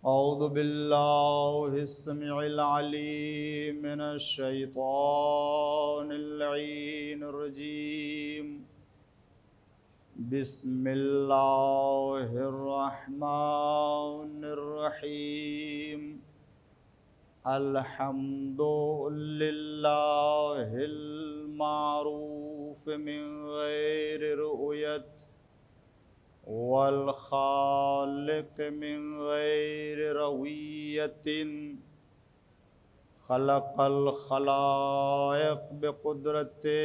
औज़ु बिल्लाहिस्समीउल अलीम मिनश शैतानिर रजीम। बिस्मिल्लाहिर रहमानिर रहीम। अल्हम्दुलिल्लाहिल मारूफ मिन गैरि रुयत वल खालिक मिन गैरि रवियतिन खलक़ल खलाइक़ बिक़ुदरते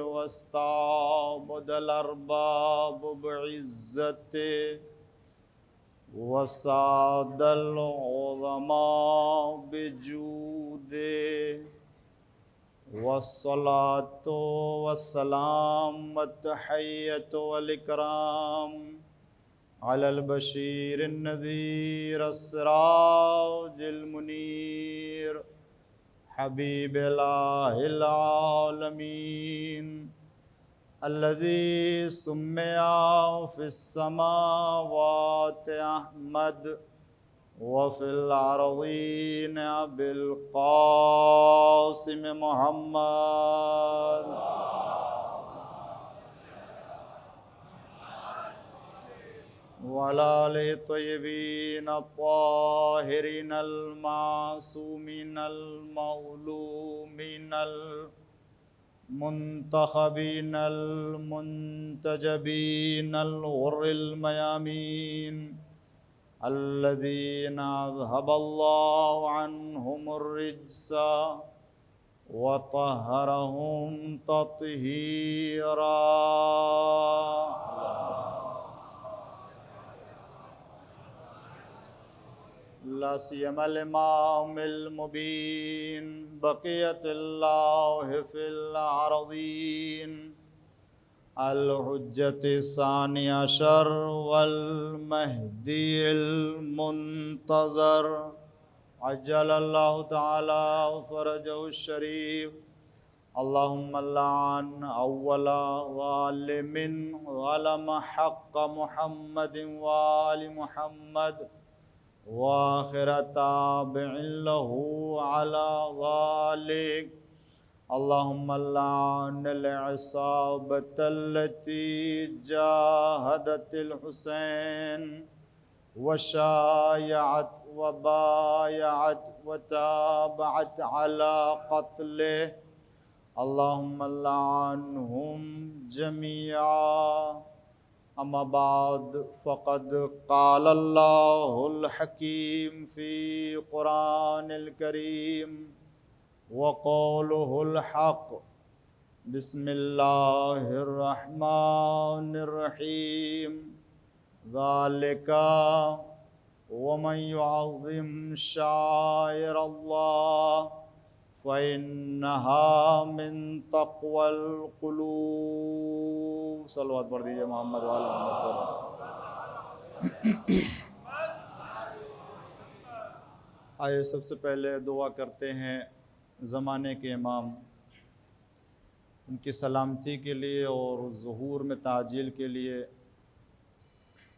वस्ताबदल अरबाब बिइज़्ज़ते वसादल उज़मा बिजूदे वस्सलातु वस्सलाम वत्तहिय्यतु वल इकराम अलल बशीरिन नज़ीर अस्सिराजिल मुनीर हबीबिल आलमीन अल्लज़ी सुम्मिया फ़िस्समावाति अहमद व फ़िल अर्ज़ीन अबिल क़ासिम मुहम्मद वअला आलिहि तय्यबीन अत्ताहिरीन अल-मासूमीन अल-मअलूमीन अल-मुंतखबीन अल-मुंतजबीन अल-गुर्रिल मयामीन अल्लज़ीना अज़हबल्लाहु अन्हुमुर रिज्सा व तह्हरहुम तत्हीरा। ला सियमल इमामिल मुबीन बक़ियतुल्लाहि फ़िल अर्ज़ीन अल हुज्जति सानी अशर वल महदील मुंतज़र अज्जलल्लाहु तआला फ़रजहु शरीफ। अल्लाहुम्मा लान अव्वला ज़ालिमिन ज़लम हक़्क़ मुहम्मदिन व आलि मुहम्मद व आखिर ताबिइन लहू अला ज़ालिक। अल्लाहुम्मा लानिल इसाबतल्लती जाहदतिल हुसैन व शायअत व बायअत व ताबअत अला क़त्लिहि। अल्लाहुम्मा लानहुम जमीआ। अम्मा बाद फ़क़द क़ालल्लाहुल हकीम फ़ी क़ुरानिल करीम व क़ौलुहुल हक़। बिस्मिल्लाहिर रहमानिर रहीम। ज़ालिका वमन युअज़्ज़िम शाइरल्लाह फ़इन्नहा मिन तक़वल क़ुलूब। सल्लल्लाहु पढ़ दीजिए मोहम्मद वाले मोहम्मद पर। आइए सबसे पहले दुआ करते हैं ज़माने के इमाम, उनकी सलामती के लिए और ज़ुहूर में ताजील के लिए।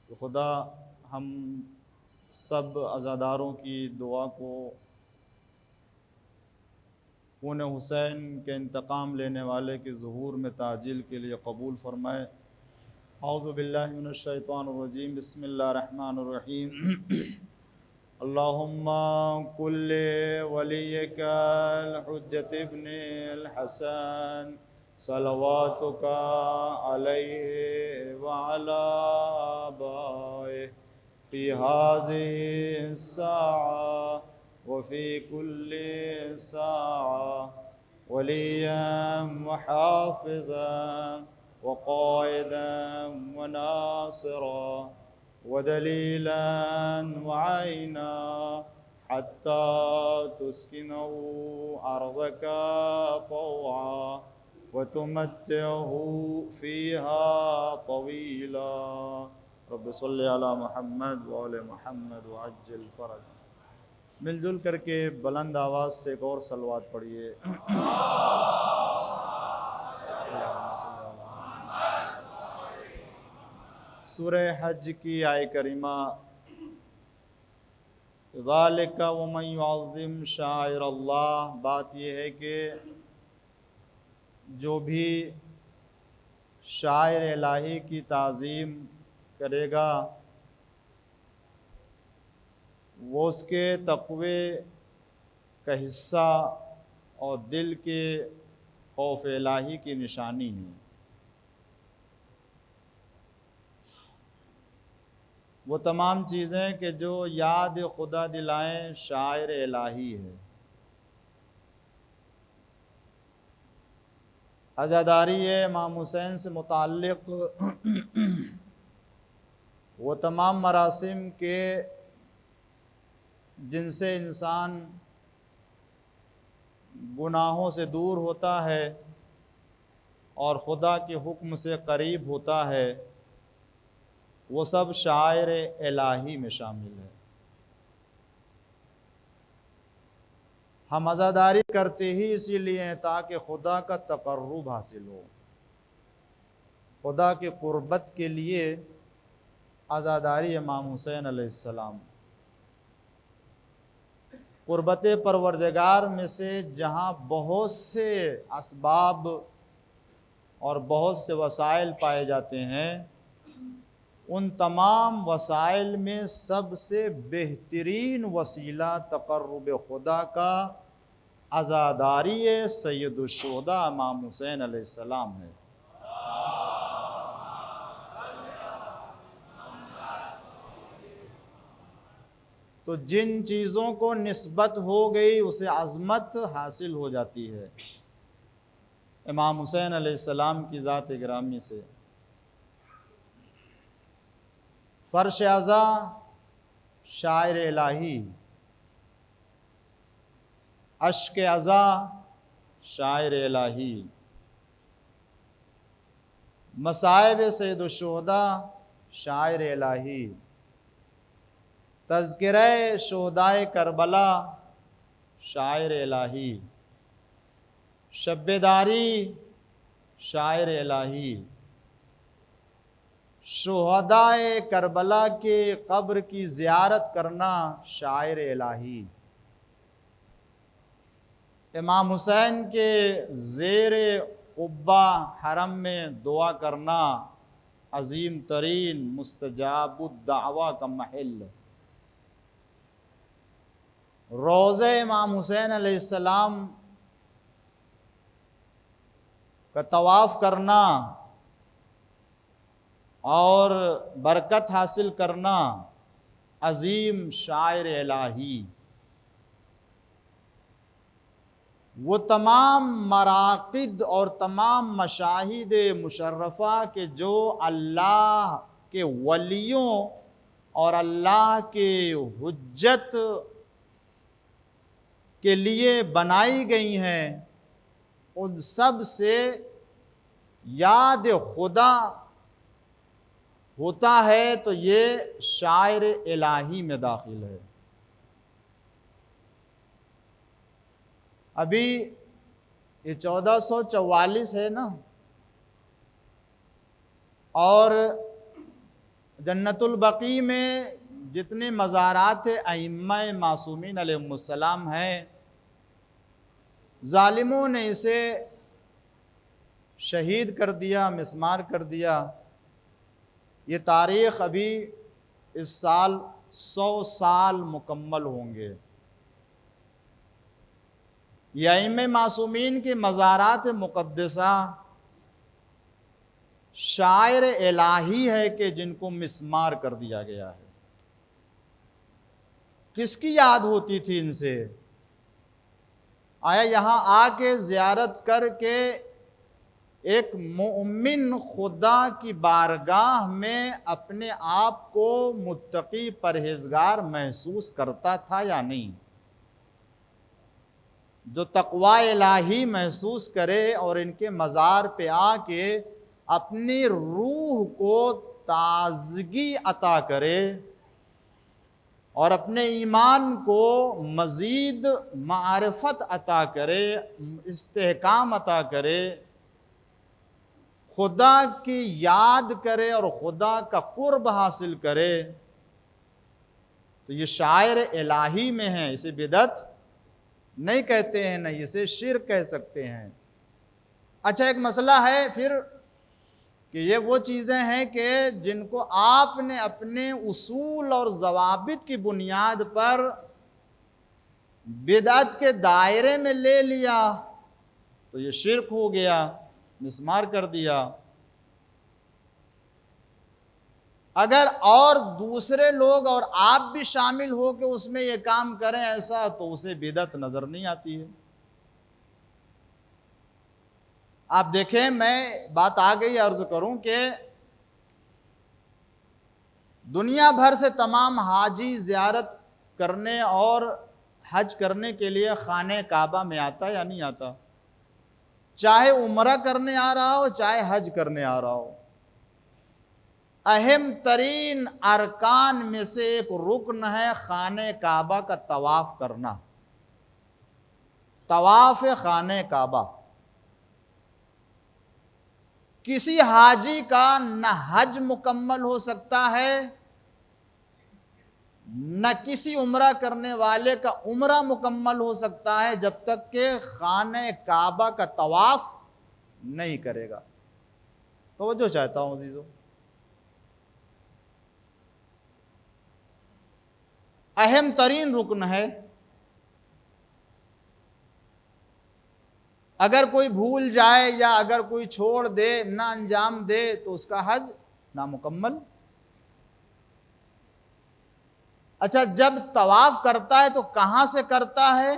तो खुदा हम सब अज़ादारों की दुआ को खून हुसैन के इंतकाम लेने वाले के ज़ुहूर में ताजील के लिए कबूल फ़रमाए। औज़ु बिल्लाहि मिनश शैतानिर रजीम। बिस्मिल्लाहिर रहमानिर रहीम। अल्लाहुम्मा कुल्ले वलियकल हुज्जत इब्निल हसन सलवातुका अलैहि व अला आबाइहि फ़ी हाज़िहि स्साअ व फ़ी कुल्लि साअ वलिय्यन व हाफ़िज़न व क़ाइदन व नासिरा व दलीलन व आइना हत्ता तुस्किनहु अर्ज़का तौआ व तुमत्तिअहु फ़ीहा तवीला। रब्बि सल्लि अला मुहम्मद व आलि मुहम्मद व अज्जिल फ़रज। मिलजुल करके बुलंद आवाज़ से एक और सलवात पढ़िए। सूरह हज की आय करीमा ज़ालिका वमन युअज़्ज़िम शाइर अल्लाह, बात यह है कि जो भी शाइर इलाही की ताज़ीम करेगा वो उसके तक़वे का हिस्सा और दिल के खौफ इलाही की निशानी है। वो तमाम चीज़ें कि जो याद खुदा दिलाएं शाइर इलाही है। अज़ादारी इमाम हुसैन से मुताल्लिक़ वो तमाम मरासिम के जिनसे इंसान गुनाहों से दूर होता है और खुदा के हुक्म से करीब होता है, वो सब शायर इलाही में शामिल है। हम अज़ादारी करते ही इसीलिए हैं ताकि खुदा का तक़र्रुब हासिल हो। खुदा के क़ुर्बत के लिए अज़ादारी इमाम हुसैन अलैहिस्सलाम क़ुर्बत परवरदिगार में से जहाँ बहुत से असबाब और बहुत से वसाइल पाए जाते हैं, उन तमाम वसाइल में सबसे बेहतरीन वसीला तक़र्रुब खुदा का अज़ादारी सैयदुश्शुहदा इमाम हुसैन अलैहिस्सलाम है। तो जिन चीज़ों को निस्बत हो गई उसे अज़मत हासिल हो जाती है इमाम हुसैन अलैहिस्सलाम की ज़ात गिरामी से। फ़र्श अज़ा शायर इलाही, अश्क अज़ा शायर इलाही, मसाइब सैयदुश्शुहदा शायर इलाही, तज़किरे शुहदाए करबला शायर इलाही, शब्बेदारी शायर इलाही, शुहदाए करबला के कब्र की ज़ियारत करना शायर इलाही, इमाम हुसैन के ज़ेरे क़ुब्बा हरम में दुआ करना अज़ीम तरीन मुस्तजाबुद्दावा का महल, रोज़े इमाम हुसैन अलैहिस्सलाम का तवाफ़ करना और बरकत हासिल करना अज़ीम शायर इलाही। वो तमाम मराक़िद और तमाम मशाहिद मुशर्रफ़ा के जो अल्लाह के वलियों और अल्लाह के हुज्जत के लिए बनाई गई हैं, उन सब से याद खुदा होता है तो ये शायर इलाही में दाखिल है। अभी ये 1444 है ना, और जन्नतुल बकी में जितने मज़ारात अइम्मा मासूमीन अलैहिमुस्सलाम हैं, ज़ालिमों ने इसे शहीद कर दिया, मिस्मार कर दिया। ये तारीख़ अभी इस साल 100 साल मुकम्मल होंगे। ये अइम्मे मासूमीन के मज़ारात मुक़द्दसा शायर इलाही है कि जिनको मिस्मार कर दिया गया है। किसकी याद होती थी इनसे? आया यहाँ आके ज़ियारत करके एक मोमिन खुदा की बारगाह में अपने आप को मुत्तकी परहेज़गार महसूस करता था या नहीं? जो तक़वा इलाही महसूस करे और इनके मज़ार पे आके अपनी रूह को ताज़गी अता करे और अपने ईमान को मज़ीद मारिफत अता करे, इस्तेहकाम अता करे, खुदा की याद करे और खुदा का कुर्ब हासिल करे, तो ये शायर इलाही में है, इसे बिदअत नहीं कहते हैं, नहीं इसे शिर्क कह सकते हैं। अच्छा, एक मसला है फिर कि ये वो चीज़ें हैं कि जिनको आपने अपने उसूल और ज़वाबित की बुनियाद पर बिदअत के दायरे में ले लिया तो ये शिर्क हो गया, मिसमार कर दिया। अगर और दूसरे लोग और आप भी शामिल हो के उसमें ये काम करें ऐसा, तो उसे बिदअत नजर नहीं आती है। आप देखें, मैं बात आ गई अर्ज करूं कि दुनिया भर से तमाम हाजी ज़ियारत करने और हज करने के लिए खाने काबा में आता या नहीं आता, चाहे उम्रा करने आ रहा हो चाहे हज करने आ रहा हो। अहम तरीन अरकान में से एक रुकन है खाने काबा का तवाफ करना, तवाफ खाने काबा। किसी हाजी का न हज मुकम्मल हो सकता है, न किसी उम्रा करने वाले का उम्रा मुकम्मल हो सकता है जब तक कि खाने काबा का तवाफ नहीं करेगा। तो वो जो चाहता हूं अजीजों, अहम तरीन रुकन है। अगर कोई भूल जाए या अगर कोई छोड़ दे, ना अंजाम दे, तो उसका हज नामुकम्मल। अच्छा, जब तवाफ करता है तो कहां से करता है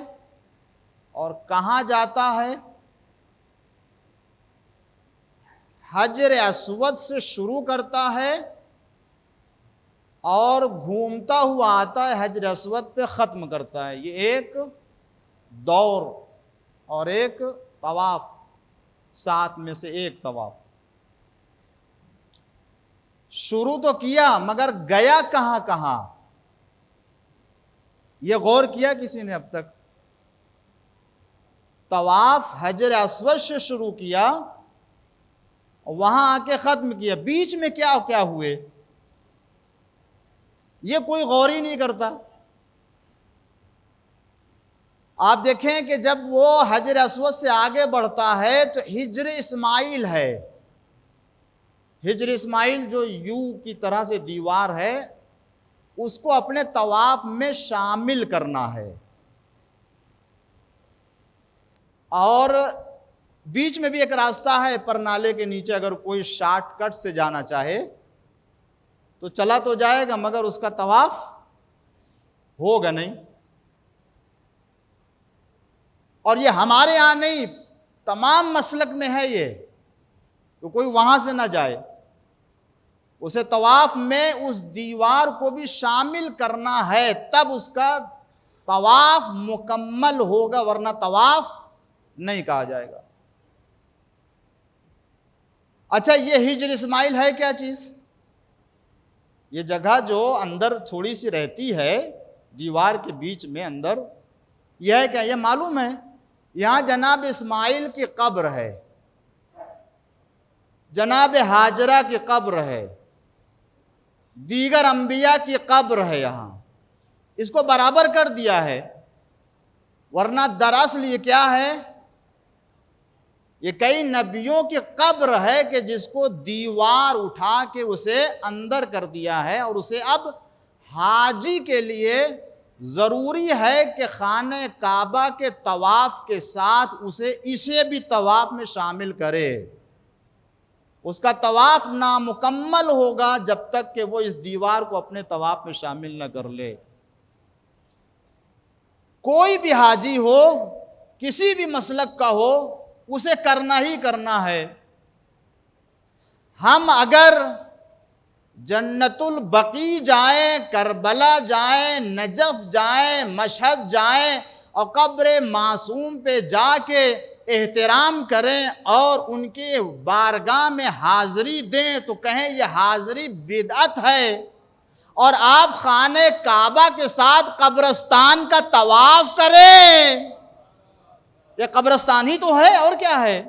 और कहां जाता है? हजर अस्वद से शुरू करता है और घूमता हुआ आता है हजर अस्वद पे ख़त्म करता है। ये एक दौर और एक तवाफ, सात में से एक तवाफ। शुरू तो किया मगर गया कहां कहां, यह गौर किया किसी ने अब तक? तवाफ हजर अस्वद से शुरू किया, वहां आके खत्म किया, बीच में क्या क्या हुए ये कोई गौर ही नहीं करता। आप देखें कि जब वो हजर अस्वद से आगे बढ़ता है तो हिजर इस्माइल है, हिजर इस्माइल जो यू की तरह से दीवार है, उसको अपने तवाफ में शामिल करना है। और बीच में भी एक रास्ता है पर नाले के नीचे, अगर कोई शॉर्टकट से जाना चाहे तो चला तो जाएगा मगर उसका तवाफ होगा नहीं। और ये हमारे यहां नहीं, तमाम मसलक में है ये, तो कोई वहां से ना जाए, उसे तवाफ में उस दीवार को भी शामिल करना है, तब उसका तवाफ मुकम्मल होगा, वरना तवाफ नहीं कहा जाएगा। अच्छा, ये हिजर इस्माइल है क्या चीज? ये जगह जो अंदर थोड़ी सी रहती है दीवार के बीच में अंदर, यह है क्या? ये मालूम है यहां जनाब इस्माइल की कब्र है, जनाब हाजरा की कब्र है, दीगर अंबिया की कब्र है। यहां इसको बराबर कर दिया है, वरना दरअसल ये क्या है? ये कई नबियों की कब्र है कि जिसको दीवार उठा के उसे अंदर कर दिया है, और उसे अब हाजी के लिए ज़रूरी है कि खाने काबा के तवाफ के साथ इसे भी तवाफ में शामिल करे। उसका तवाफ नामुकम्मल होगा जब तक कि वो इस दीवार को अपने तवाफ में शामिल न कर ले। कोई भी हाजी हो, किसी भी मसलक का हो, उसे करना ही करना है। हम अगर जन्नतुल बकी जाएं, करबला जाएं, नजफ जाएं, मशहद जाएं और कब्र मासूम पे जाके एहतराम करें और उनके बारगाह में हाज़री दें, तो कहें यह हाज़री बिदअत है। और आप खाने काबा के साथ कब्रस्तान का तवाफ करें, यह कब्रस्तान ही तो है और क्या है,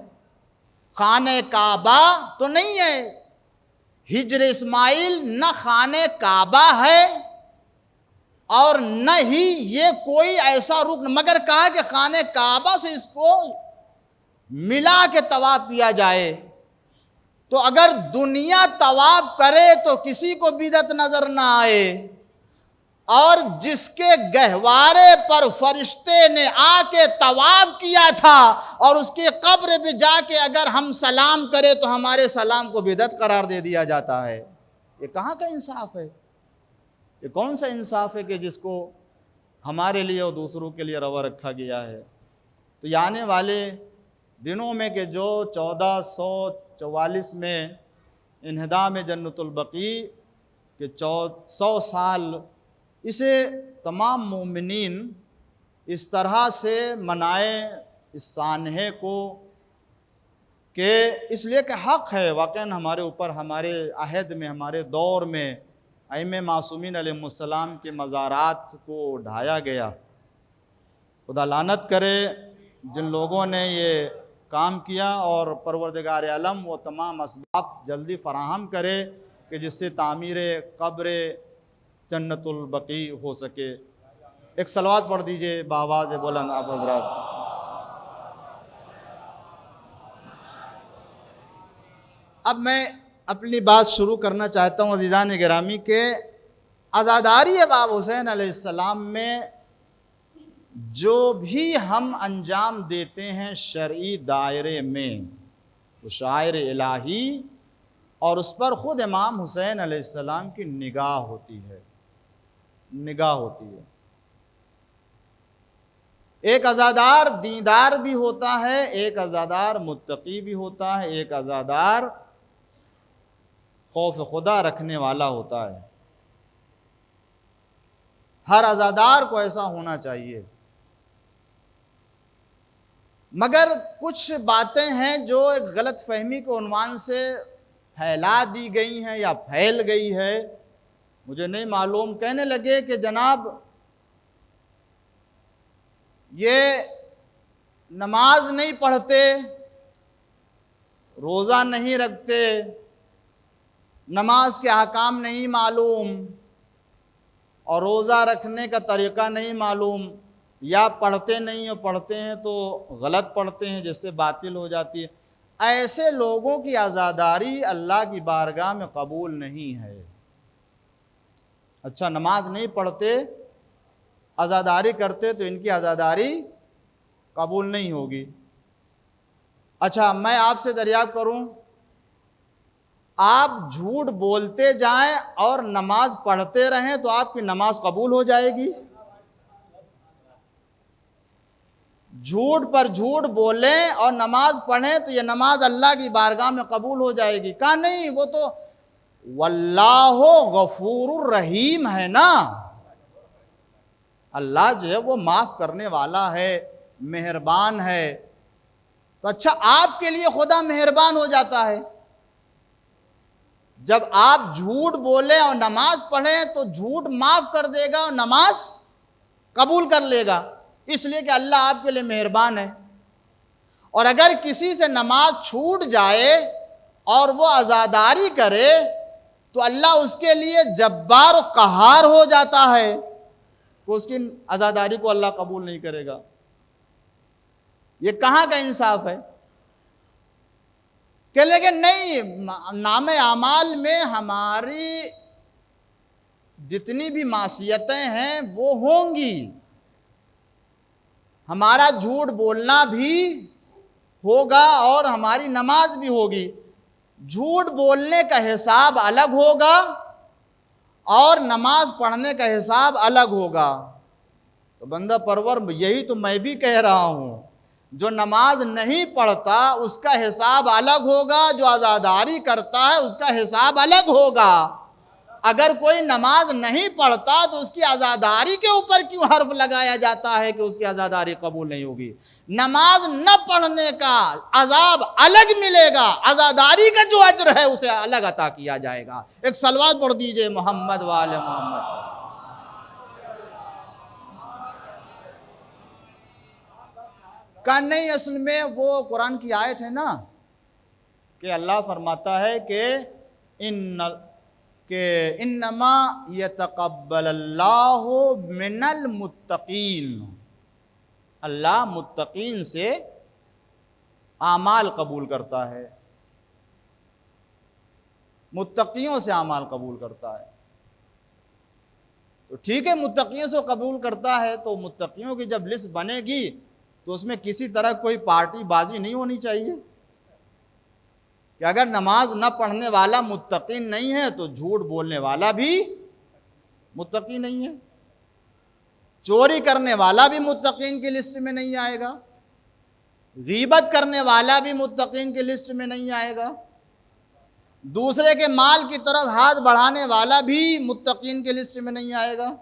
खाने काबा तो नहीं है। हिजर इस्माइल न खाने काबा है और न ही ये कोई ऐसा रुकन, मगर कहा कि खाने काबा से इसको मिला के तवाफ किया जाए। तो अगर दुनिया तवाफ करे तो किसी को बिदअत नजर ना आए, और जिसके गहवारे पर फरिश्ते ने आके तवाफ किया था और उसके कब्र पे जाके अगर हम सलाम करें तो हमारे सलाम को बिदअत करार दे दिया जाता है। ये कहाँ का इंसाफ है? ये कौन सा इंसाफ है कि जिसको हमारे लिए और दूसरों के लिए रवा रखा गया है? तो ये आने वाले दिनों में कि जो 1444 में इन्हिदाम जन्नतुल बकी के 100 साल, इसे तमाम मोमिनीन इस तरह से मनाएं इस सानहे को कि इसलिए कि हक़ है वाक़ई हमारे ऊपर, हमारे अहद में, हमारे दौर में अइम्मे मासूमीन अलैहिमुस्सलाम के मज़ारात को ढाया गया। खुदा लानत करे जिन लोगों ने ये काम किया, और परवरदिगार आलम वो तमाम असबाब जल्दी फ़राहम करे कि जिससे तामीर कब्र जन्नतुल बकी हो सके। एक सलवात पढ़ दीजिए बावाज़ बुलंद आप हज़रात। अब मैं अपनी बात शुरू करना चाहता हूँ अज़ीज़ान गिरामी के आज़ादारी इमाम हुसैन अलैहिस्सलाम में जो भी हम अंजाम देते हैं शरई दायरे में, वो शायर इलाही, और उस पर ख़ुद इमाम हुसैन अलैहिस्सलाम की निगाह होती है, निगाह होती है। एक अज़ादार दीदार भी होता है, एक अज़ादार मुत्तकी भी होता है, एक अज़ादार खौफ खुदा रखने वाला होता है। हर अज़ादार को ऐसा होना चाहिए। मगर कुछ बातें हैं जो एक गलत फहमी के उन्वान से फैला दी गई हैं या फैल गई है, मुझे नहीं मालूम। कहने लगे कि जनाब ये नमाज नहीं पढ़ते, रोज़ा नहीं रखते, नमाज के अहकाम नहीं मालूम और रोज़ा रखने का तरीक़ा नहीं मालूम, या पढ़ते नहीं, और पढ़ते हैं तो गलत पढ़ते हैं जिससे बातिल हो जाती है। ऐसे लोगों की आज़ादारी अल्लाह की बारगाह में कबूल नहीं है। अच्छा, नमाज नहीं पढ़ते, आज़ादारी करते तो इनकी आज़ादारी कबूल नहीं होगी। अच्छा, मैं आपसे दरियाफ्त करूं, आप झूठ बोलते जाएं और नमाज पढ़ते रहें तो आपकी नमाज कबूल हो जाएगी? झूठ पर झूठ बोलें और नमाज पढ़ें तो ये नमाज अल्लाह की बारगाह में कबूल हो जाएगी? कहा नहीं, वो तो वल्लाहु गफूरुर रहीम है ना, अल्लाह जो है वो माफ़ करने वाला है, मेहरबान है। तो अच्छा, आपके लिए खुदा मेहरबान हो जाता है। जब आप झूठ बोले और नमाज पढ़ें तो झूठ माफ़ कर देगा और नमाज कबूल कर लेगा, इसलिए कि अल्लाह आपके लिए मेहरबान है। और अगर किसी से नमाज छूट जाए और वो आज़ादारी करे तो अल्लाह उसके लिए जब्बार और कहार हो जाता है, तो उसकी आज़ादारी को अल्लाह कबूल नहीं करेगा। ये कहाँ का इंसाफ है? कह लेकिन नहीं, नामे आमाल में हमारी जितनी भी मासियतें हैं वो होंगी, हमारा झूठ बोलना भी होगा और हमारी नमाज भी होगी। झूठ बोलने का हिसाब अलग होगा और नमाज पढ़ने का हिसाब अलग होगा। तो बंदा परवर, यही तो मैं भी कह रहा हूँ, जो नमाज नहीं पढ़ता उसका हिसाब अलग होगा, जो आज़ादारी करता है उसका हिसाब अलग होगा। अगर कोई नमाज नहीं पढ़ता तो उसकी आज़ादारी के ऊपर क्यों हर्फ लगाया जाता है कि उसकी आज़ादारी कबूल नहीं होगी? नमाज न पढ़ने का अजाब अलग मिलेगा, आज़ादारी का जो अज्र है उसे अलग अता किया जाएगा। एक सलवात पढ़ दीजिए मोहम्मद वाले मोहम्मद। का नहीं, असल में वो कुरान की आयत है ना कि अल्लाह फरमाता है कि कि इन्नमा यतक़ब्बलल्लाहु मिनल मुत्तक़ीन, अल्लाह मुत्तक़ीन से आमाल कबूल करता है, मुत्तक़ियों से आमाल कबूल करता है। तो ठीक है, मुत्तक़ियों से कबूल करता है, तो मुत्तक़ियों की जब लिस्ट बनेगी तो उसमें किसी तरह कोई पार्टी बाजी नहीं होनी चाहिए कि अगर नमाज न पढ़ने वाला मुत्तक़ी नहीं है तो झूठ बोलने वाला भी मुत्तक़ी नहीं है, चोरी करने वाला भी मुत्तक़ीन की लिस्ट में नहीं आएगा, गीबत करने वाला भी मुत्तक़ीन की लिस्ट में नहीं आएगा, दूसरे के माल की तरफ हाथ बढ़ाने वाला भी मुत्तक़ीन की लिस्ट में नहीं आएगा,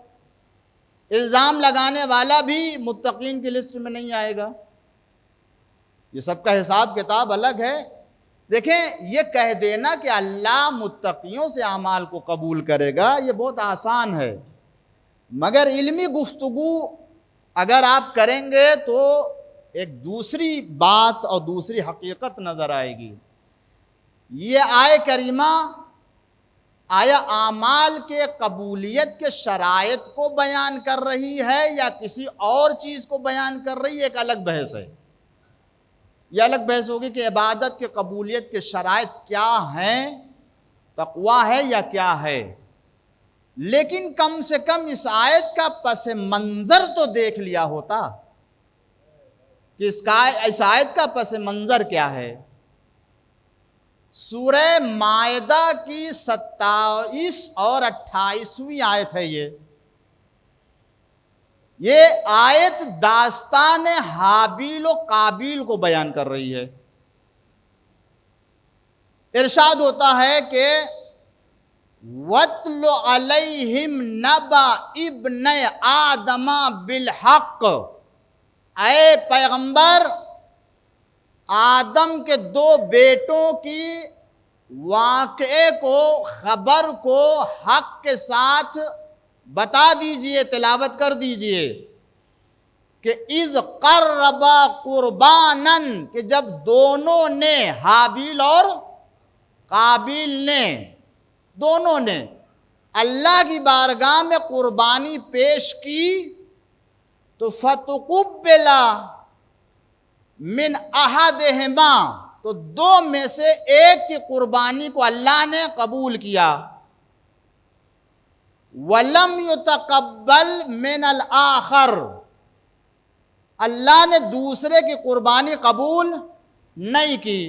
इल्ज़ाम लगाने वाला भी मुत्तक़ीन की लिस्ट में नहीं आएगा। ये सबका हिसाब किताब अलग है। देखें, ये कह देना कि अल्लाह मुत्तक़ियों से अमाल को कबूल करेगा, ये बहुत आसान है, मगर इल्मी गुफ्तगू अगर आप करेंगे तो एक दूसरी बात और दूसरी हकीकत नज़र आएगी। ये आय करीमा आया आमाल के कबूलियत के शराइत को बयान कर रही है या किसी और चीज़ को बयान कर रही है, एक अलग बहस है। यह अलग बहस होगी कि इबादत के कबूलियत के शराइत क्या हैं, तक़वा है या क्या है। लेकिन कम से कम इस आयत का पस मंज़र तो देख लिया होता कि इस आयत का पस मंज़र क्या है। सूरह मायदा की 27 और 28वीं आयत है ये आयत दास्तान हाबील और काबिल को बयान कर रही है। इरशाद होता है कि वत्लु अलैहिम नबा इब्ने आदमा बिल हक, ऐ पैगंबर आदम के दो बेटों की वाक़े को, खबर को हक के साथ बता दीजिए, तिलावत कर दीजिए कि इज़ क़र्रबा क़ुरबानन, कि जब दोनों ने, हाबील और काबिल ने, दोनों ने अल्लाह की बारगाह में कुर्बानी पेश की तो फतुकुब्बिला मिन अहदिहिमा, तो दो में से एक की कुर्बानी को अल्लाह ने कबूल किया, वलम युतकब्बल मिनल आखर, अल्लाह ने दूसरे की कुर्बानी कबूल नहीं की।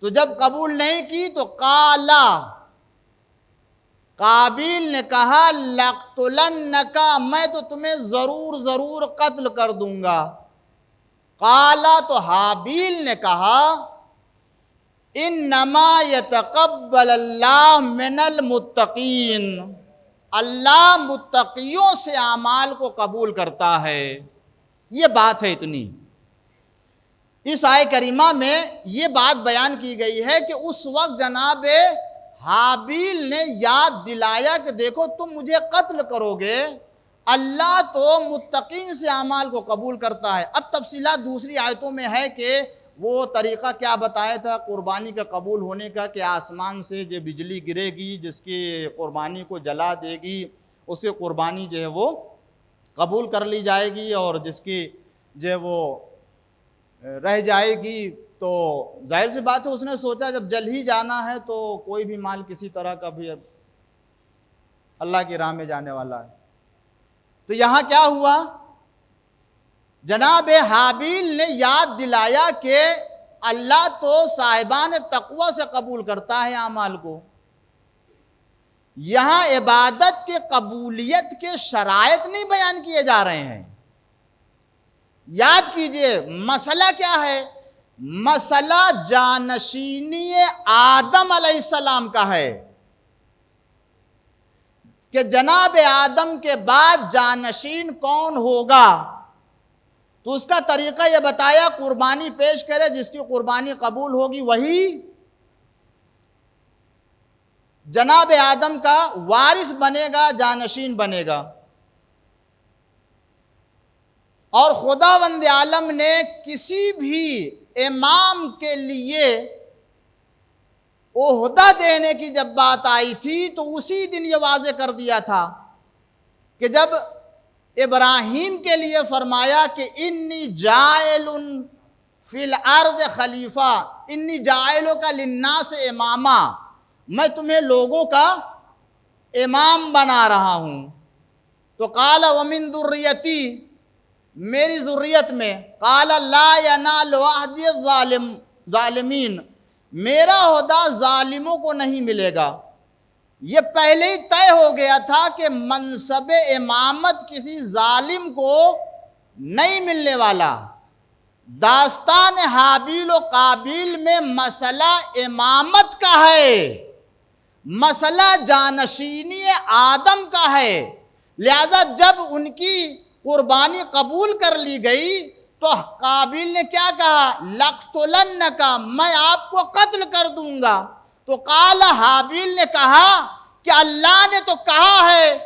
तो जब कबूल नहीं की तो काला, काबिल ने कहा लक़्तुलन्नका, मैं तो तुम्हें जरूर जरूर कत्ल कर दूंगा। काला, तो हाबील ने कहा इन्नमा यतक़ब्बलल्लाहु मिनल मुत्तक़ीन, अल्लाह मुत्तक़ियों से आमाल को कबूल करता है। ये बात है इतनी। इस आय करीमा में ये बात बयान की गई है कि उस वक्त जनाब हाबील ने याद दिलाया कि देखो तुम मुझे कत्ल करोगे, अल्लाह तो मुत्तकीन से आमाल को कबूल करता है। अब तफसीलात दूसरी आयतों में है कि वो तरीक़ा क्या बताया था कुर्बानी का कबूल होने का, कि आसमान से जो बिजली गिरेगी जिसकी कुर्बानी को जला देगी उसकी कुर्बानी जो है वो कबूल कर ली जाएगी, और जिसकी जो है वो रह जाएगी तो जाहिर सी बात है उसने सोचा जब जल ही जाना है तो कोई भी माल किसी तरह का भी अल्लाह की राह में जाने वाला है। तो यहाँ क्या हुआ, जनाब हाबील ने याद दिलाया कि अल्लाह तो साहिबान तक़वा से कबूल करता है आमाल को। यहाँ इबादत के कबूलियत के शराइत नहीं बयान किए जा रहे हैं। याद कीजिए मसला क्या है, मसला जानशीनी आदम अलैहिस्सलाम का है कि जनाब आदम के बाद जानशीन कौन होगा। तो उसका तरीका यह बताया, कुर्बानी पेश करे, जिसकी कुर्बानी कबूल होगी वही जनाब आदम का वारिस बनेगा, जानशीन बनेगा। और खुदावंद आलम ने किसी भी इमाम के लिए ओहदा देने की जब बात आई थी तो उसी दिन ये वाज़े कर दिया था कि जब इब्राहीम के लिए फरमाया कि इन्नी जाइलुन फिल अर्द खलीफा, इन्नी जाइलों का लिन्नास इमामा, मैं तुम्हें लोगों का इमाम बना रहा हूँ। तो काला वमिन दुर्रियती, मेरी ज़ुर्रियत में, काला ला यनालु अहदी ज़ालिमीन, मेरा ओहदा जालिमों को नहीं मिलेगा। ये पहले ही तय हो गया था कि मनसब इमामत किसी जालिम को नहीं मिलने वाला। दास्तान हाबिल और काबिल में मसला इमामत का है, मसला जानशीनी आदम का है। लिहाजा जब उनकी कुर्बानी कबूल कर ली गई तो काबिल ने क्या कहा, लक़्तुलन्न का, मैं आपको कत्ल कर दूंगा। तो काला हाबिल ने कहा कि अल्लाह ने तो कहा है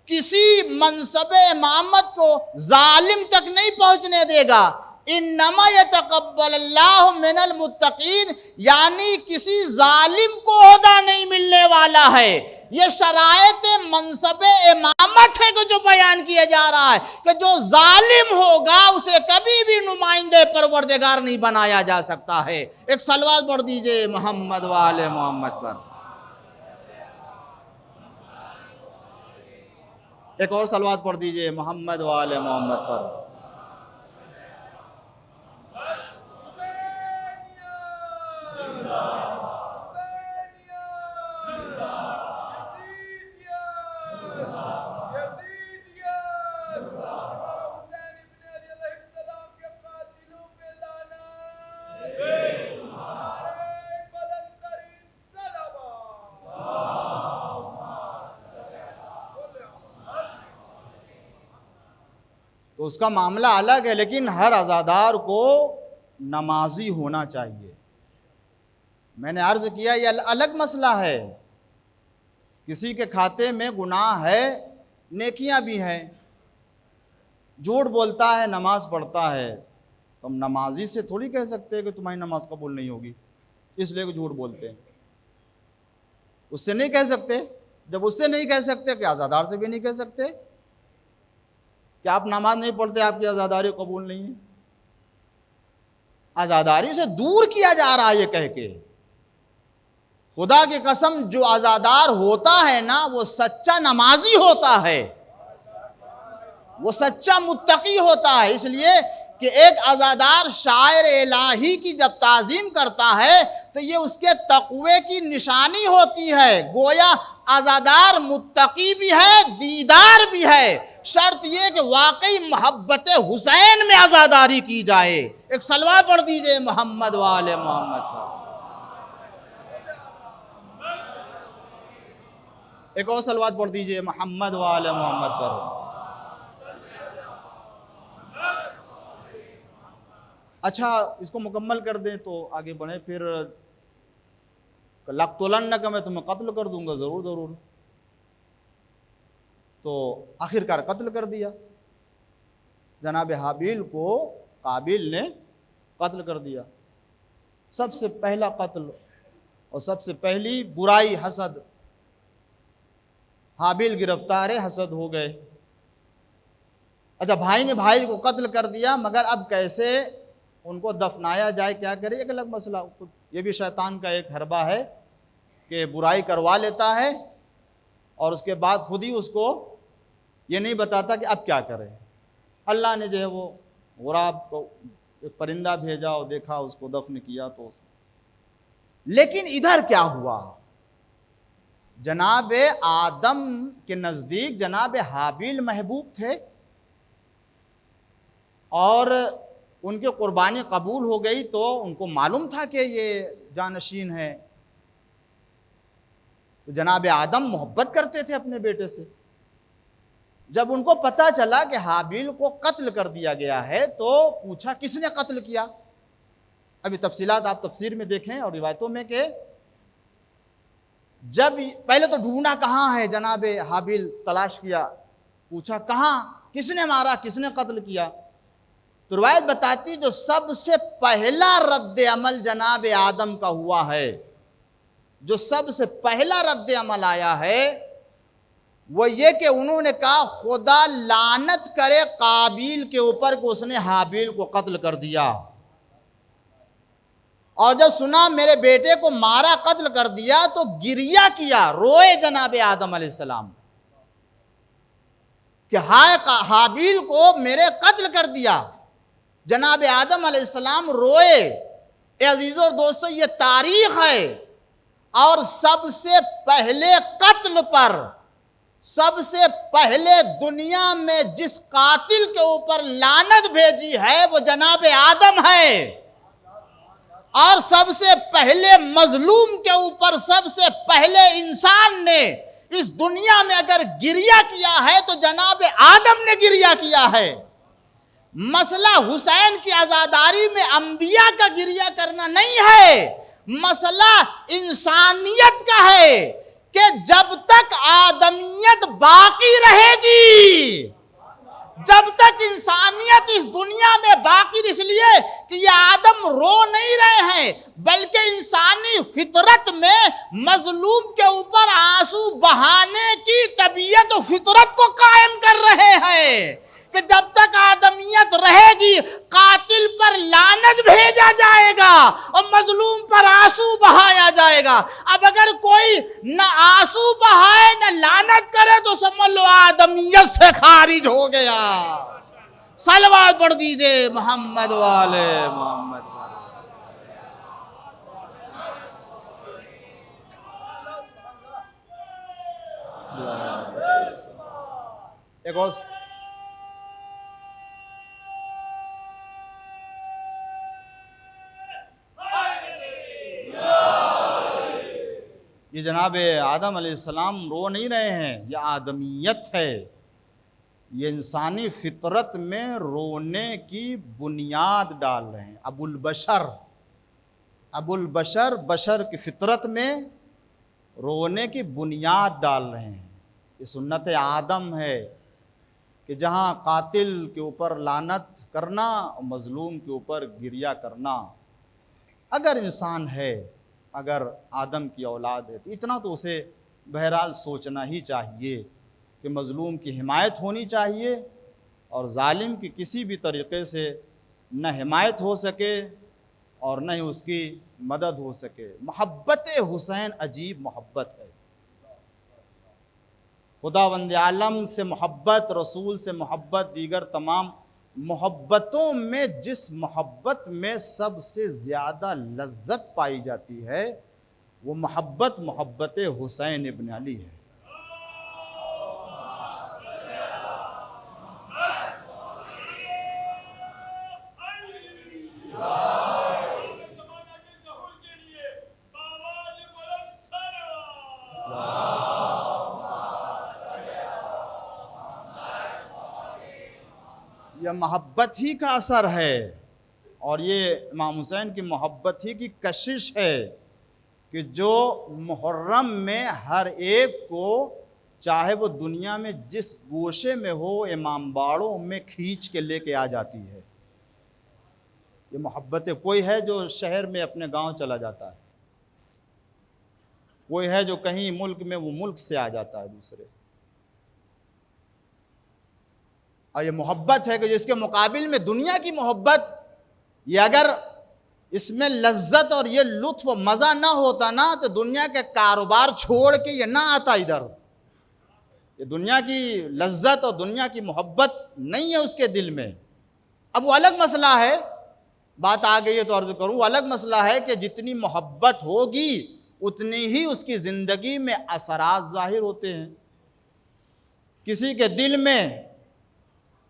किसी मनसब इमामत को जालिम तक नहीं पहुंचने देगा। इन्नमा यतक़ब्बलुल्लाहु मिनल मुत्तक़ीन, यानी किसी जालिम को ओहदा नहीं मिलने वाला है। ये शरायत मनसब इमामत है कि जो बयान किया जा रहा है कि जो जालिम होगा उसे कभी भी नुमाइंदे परवरदिगार नहीं बनाया जा सकता है। एक सलवात पढ़ दीजिए मोहम्मद वाले मोहम्मद पर। एक और सलवात पढ़ दीजिए मोहम्मद वाले मोहम्मद पर। तो उसका मामला अलग है, लेकिन हर अज़ादार को नमाजी होना चाहिए। मैंने अर्ज किया यह अलग मसला है, किसी के खाते में गुनाह है, नेकियां भी हैं, झूठ बोलता है, नमाज पढ़ता है, तो हम नमाजी से थोड़ी कह सकते हैं कि तुम्हारी नमाज कबूल नहीं होगी इसलिए कि झूठ बोलते हैं। उससे नहीं कह सकते। जब उससे नहीं कह सकते कि आज़ादार से भी नहीं कह सकते कि आप नमाज नहीं पढ़ते, आपकी आज़ादारी कबूल नहीं है। आज़ादारी से दूर किया जा रहा है ये कह के। खुदा की कसम, जो आज़ादार होता है ना वो सच्चा नमाजी होता है, वो सच्चा मुत्तकी होता है। इसलिए कि एक आज़ादार शायर इलाही की जब ताज़ीम करता है तो ये उसके तक़वे की निशानी होती है। गोया आज़ादार मुत्तकी भी है, दीदार भी है। शर्त यह कि वाकई मोहब्बत हुसैन में आज़ादारी की जाए। एक सलवा पढ़ दीजिए मोहम्मद वाले मोहम्मद पर। एक और सलवात पढ़ दीजिए मोहम्मद वाले मोहम्मद पर। अच्छा, इसको मुकम्मल कर दें तो आगे बढ़े। फिर लक़्तुलन्न का, मैं तुम्हें कत्ल कर दूंगा, ज़रूर ज़रूर। तो आखिरकार कत्ल कर दिया। जनाब हाबिल को काबिल ने कत्ल कर दिया। सबसे पहला कत्ल और सबसे पहली बुराई हसद। हाबिल गिरफ्तार हसद हो गए। अच्छा, भाई ने भाई को कत्ल कर दिया, मगर अब कैसे उनको दफनाया जाए, क्या करे, एक अलग मसला। ये भी शैतान का एक हरबा है कि बुराई करवा लेता है और उसके बाद खुद ही उसको ये नहीं बताता कि अब क्या करें। अल्लाह ने जो है वो गुराब को एक परिंदा भेजा और देखा, उसको दफन किया। तो लेकिन इधर क्या हुआ, जनाब आदम के नज़दीक जनाब हाबिल महबूब थे और उनकी कुर्बानी कबूल हो गई, तो उनको मालूम था कि ये जानशीन है। तो जनाब आदम मोहब्बत करते थे अपने बेटे से। जब उनको पता चला कि हाबिल को कत्ल कर दिया गया है तो पूछा किसने कत्ल किया। अभी तफसीलात आप तफसीर में देखें और रिवायतों में कि जब पहले तो ढूंढा कहाँ है, जनाब हाबिल तलाश किया, पूछा कहाँ, किसने मारा, किसने कत्ल किया। तो रिवायत बताती जो सबसे पहला रद्द अमल जनाब आदम का हुआ है जो सबसे पहला रद्द अमल आया है वो ये कि उन्होंने कहा खुदा लानत करे काबिल के ऊपर कि उसने हाबिल को कत्ल कर दिया। और जब सुना मेरे बेटे को मारा, कत्ल कर दिया, तो गिरिया किया, रोए जनाब आदम अलैहिस्सलाम कि हाय हाबिल को मेरे कत्ल कर दिया। जनाब आदम अलैहिस्सलाम रोए। अजीजों और दोस्तों, ये तारीख है। और सबसे पहले कत्ल पर, सबसे पहले दुनिया में जिस कातिल के ऊपर लानत भेजी है वो जनाब आदम है। और सबसे पहले मजलूम के ऊपर, सबसे पहले इंसान ने इस दुनिया में अगर गिरिया किया है तो जनाब आदम ने गिरिया किया है। मसला हुसैन की आजादारी में अंबिया का गिरिया करना नहीं है, मसला इंसानियत का है कि जब तक आदमियत बाकी रहेगी, जब तक इंसानियत इस दुनिया में बाकी, इसलिए कि ये आदम रो नहीं रहे हैं बल्कि इंसानी फितरत में मजलूम के ऊपर आंसू बहाने की तबीयत और फितरत को कायम कर रहे हैं कि जब तक आदमियत रहेगी कातिल पर लानत भेजा जाएगा और मजलूम पर आंसू बहाया जाएगा। अब अगर कोई न आंसू बहाए न लानत करे तो समझ लो आदमियत से खारिज हो गया। सलवात पढ़ दीजिए मोहम्मद वाले मोहम्मद। एक और ये जनाब आदम अलैहिस्सलाम रो नहीं रहे हैं, ये आदमियत है, ये इंसानी फितरत में रोने की बुनियाद डाल रहे हैं। अबुल बशर बशर की फितरत में रोने की बुनियाद डाल रहे हैं। ये सुन्नत आदम है कि जहाँ कातिल के ऊपर लानत करना और मजलूम के ऊपर गिरिया करना। अगर इंसान है, अगर आदम की औलाद है तो इतना तो उसे बहरहाल सोचना ही चाहिए कि मज़लूम की हिमायत होनी चाहिए और जालिम की किसी भी तरीक़े से न हिमायत हो सके और न ही उसकी मदद हो सके। मोहब्बत हुसैन अजीब मोहब्बत है। खुदावंद आलम से मोहब्बत, रसूल से मोहब्बत, दीगर तमाम मोहब्बतों में जिस मोहब्बत में सबसे ज़्यादा लज्जत पाई जाती है वो मोहब्बत हुसैन इब्न अली है। यह मोहब्बत ही का असर है और ये इमाम हुसैन की मोहब्बत ही की कशिश है कि जो मुहर्रम में हर एक को, चाहे वो दुनिया में जिस गोशे में हो, इमाम बाड़ों में खींच के लेके आ जाती है। ये मोहब्बत है। कोई है जो शहर में अपने गांव चला जाता है, कोई है जो कहीं मुल्क में वो मुल्क से आ जाता है दूसरे। और ये मोहब्बत है कि जिसके मुकाबिल में दुनिया की मोहब्बत, ये अगर इसमें लज्जत और ये लुत्फ मज़ा ना होता ना तो दुनिया के कारोबार छोड़ के ये ना आता इधर। ये दुनिया की लज्जत और दुनिया की मोहब्बत नहीं है उसके दिल में। अब वो अलग मसला है, बात आ गई है तो अर्ज़ करूँ, अलग मसला है कि जितनी मोहब्बत होगी उतनी ही उसकी ज़िंदगी में असरात ज़ाहिर होते हैं। किसी के दिल में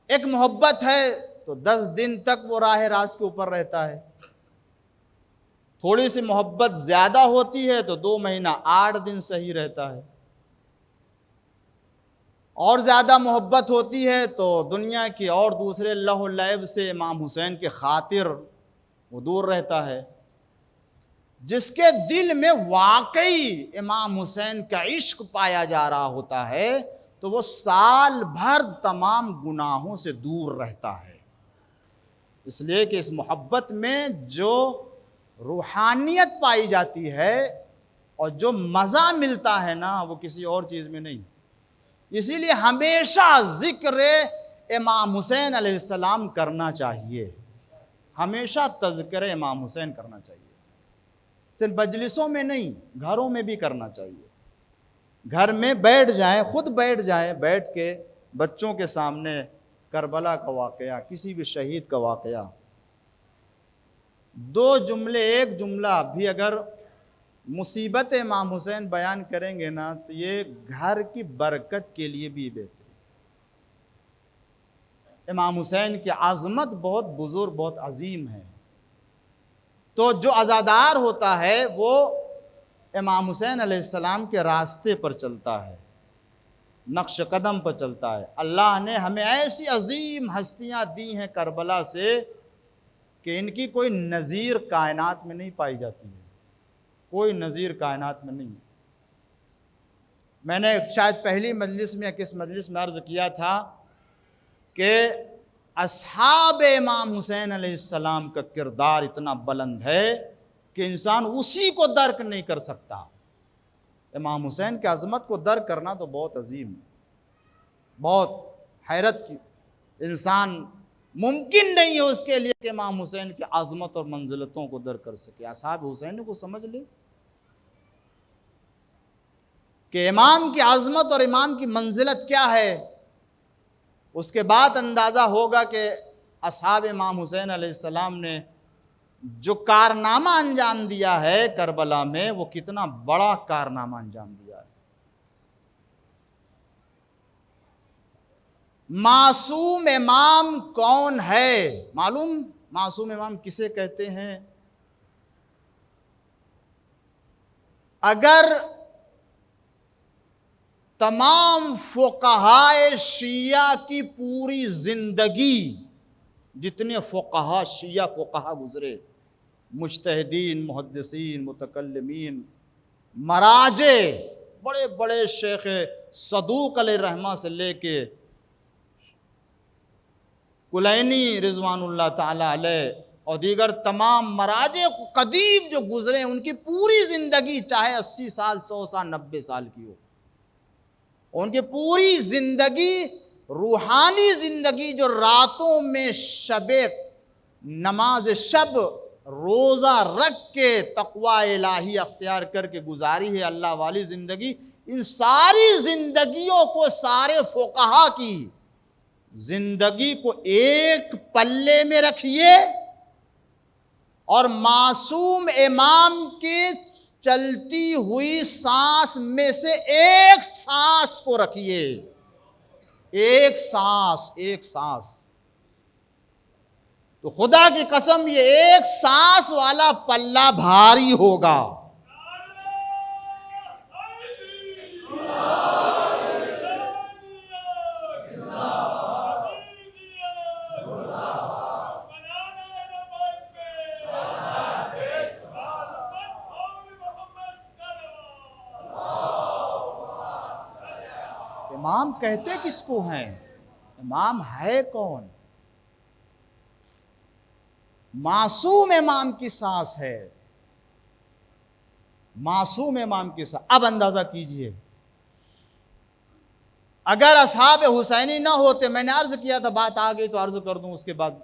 एक मोहब्बत है तो 10 दिन तक वो राह रास्त के ऊपर रहता है। थोड़ी सी मोहब्बत ज़्यादा होती है तो 2 महीना 8 दिन सही रहता है। और ज़्यादा मोहब्बत होती है तो दुनिया की और दूसरे लहो लैब से इमाम हुसैन के खातिर वो दूर रहता है। जिसके दिल में वाकई इमाम हुसैन का इश्क पाया जा रहा होता है तो वो साल भर तमाम गुनाहों से दूर रहता है। इसलिए कि इस मोहब्बत में जो रूहानियत पाई जाती है और जो मज़ा मिलता है ना वो किसी और चीज़ में नहीं। इसीलिए हमेशा ज़िक्र इमाम हुसैन अलैहिस्सलाम करना चाहिए, हमेशा तज़किर इमाम हुसैन करना चाहिए, सिर्फ मजलिसों में नहीं, घरों में भी करना चाहिए। घर में बैठ जाएं, खुद बैठ जाएं, बैठ के बच्चों के सामने करबला का वाक़या, किसी भी शहीद का वाक़या, 2 जुमले, 1 जुमला भी अगर मुसीबत इमाम हुसैन बयान करेंगे ना तो ये घर की बरकत के लिए भी बेहतर। इमाम हुसैन की आज़मत बहुत बुज़ुर्ग, बहुत अजीम है। तो जो अज़ादार होता है वो इमाम हुसैन अलैहिस्सलाम के रास्ते पर चलता है, नक्श कदम पर चलता है। अल्लाह ने हमें ऐसी अजीम हस्तियां दी हैं करबला से कि इनकी कोई नज़ीर कायनात में नहीं पाई जाती है, कोई नज़ीर कायनात में नहीं। मैंने शायद पहली मजलिस में या किस मजलिस में अर्ज़ किया था कि अस्हाब इमाम हुसैन अलैहिस्सलाम का किरदार इतना बुलंद है कि इंसान उसी को दर्क नहीं कर सकता। इमाम हुसैन की अज़मत को दर्क करना तो बहुत अजीम है, बहुत हैरत की, इंसान मुमकिन नहीं है उसके लिए कि इमाम हुसैन की अज़मत और मंजिलतों को दर्क कर सके। अस्हाब हुसैन को समझ ले कि इमाम की अज़मत और इमाम की मंजिलत क्या है, उसके बाद अंदाज़ा होगा कि अस्हाब इमाम हुसैन अलैहिस्सलाम ने जो कारनामा अंजाम दिया है करबला में, वो कितना बड़ा कारनामा अंजाम दिया है। मासूम इमाम कौन है मालूम? मासूम इमाम किसे कहते हैं? अगर तमाम फ़ुक़हाए शिया की पूरी ज़िंदगी, जितने फ़ुक़हा शिया फ़ुक़हा गुज़रे, मुज्तहिदीन, मुहद्दिसीन, मुतकल्लिमीन, मराजे, बड़े बड़े शेख सदूक अलैहिर्रहमा से लेके कुलैनी रिज़वानुल्लाह ताला अलैह और दीगर तमाम मराजे कदीम जो गुज़रे, उनकी पूरी ज़िंदगी चाहे 80 साल, 100 साल, 90 साल की हो, उनकी पूरी ज़िंदगी, रूहानी ज़िंदगी जो रातों में शबे नमाज शब रोज़ा रख के तक़वा इलाही अख्तियार करके गुजारी है, अल्लाह वाली ज़िंदगी, इन सारी ज़िंदगियों को, सारे फ़ुक़हा की ज़िंदगी को एक पल्ले में रखिए और मासूम इमाम के चलती हुई सांस में से एक सांस को रखिए, एक सांस, एक सांस। तो खुदा की कसम ये एक सांस वाला पल्ला भारी होगा। इमाम कहते किसको हैं? इमाम है कौन? मासूम इमाम की सांस है, मासूम इमाम की सांस। अब अंदाजा कीजिए, अगर असहाब हुसैनी ना होते, मैंने अर्ज किया था, बात आ गई तो अर्ज कर दूं उसके बाद,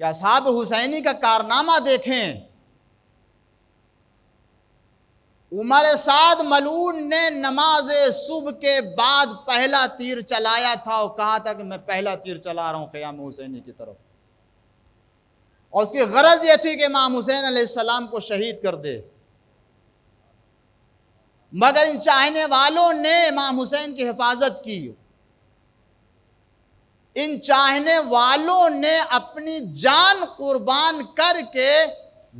कि असहाब हुसैनी का कारनामा देखें। उमर साद मलून ने नमाज सुबह के बाद पहला तीर चलाया था और कहा था कि मैं पहला तीर चला रहा हूं क़याम हुसैनी की तरफ, और उसकी गरज यह थी कि इमाम हुसैन अलैहिस्सलाम को शहीद कर दे। मगर इन चाहने वालों ने इमाम हुसैन की हिफाजत की, इन चाहने वालों ने अपनी जान कुर्बान करके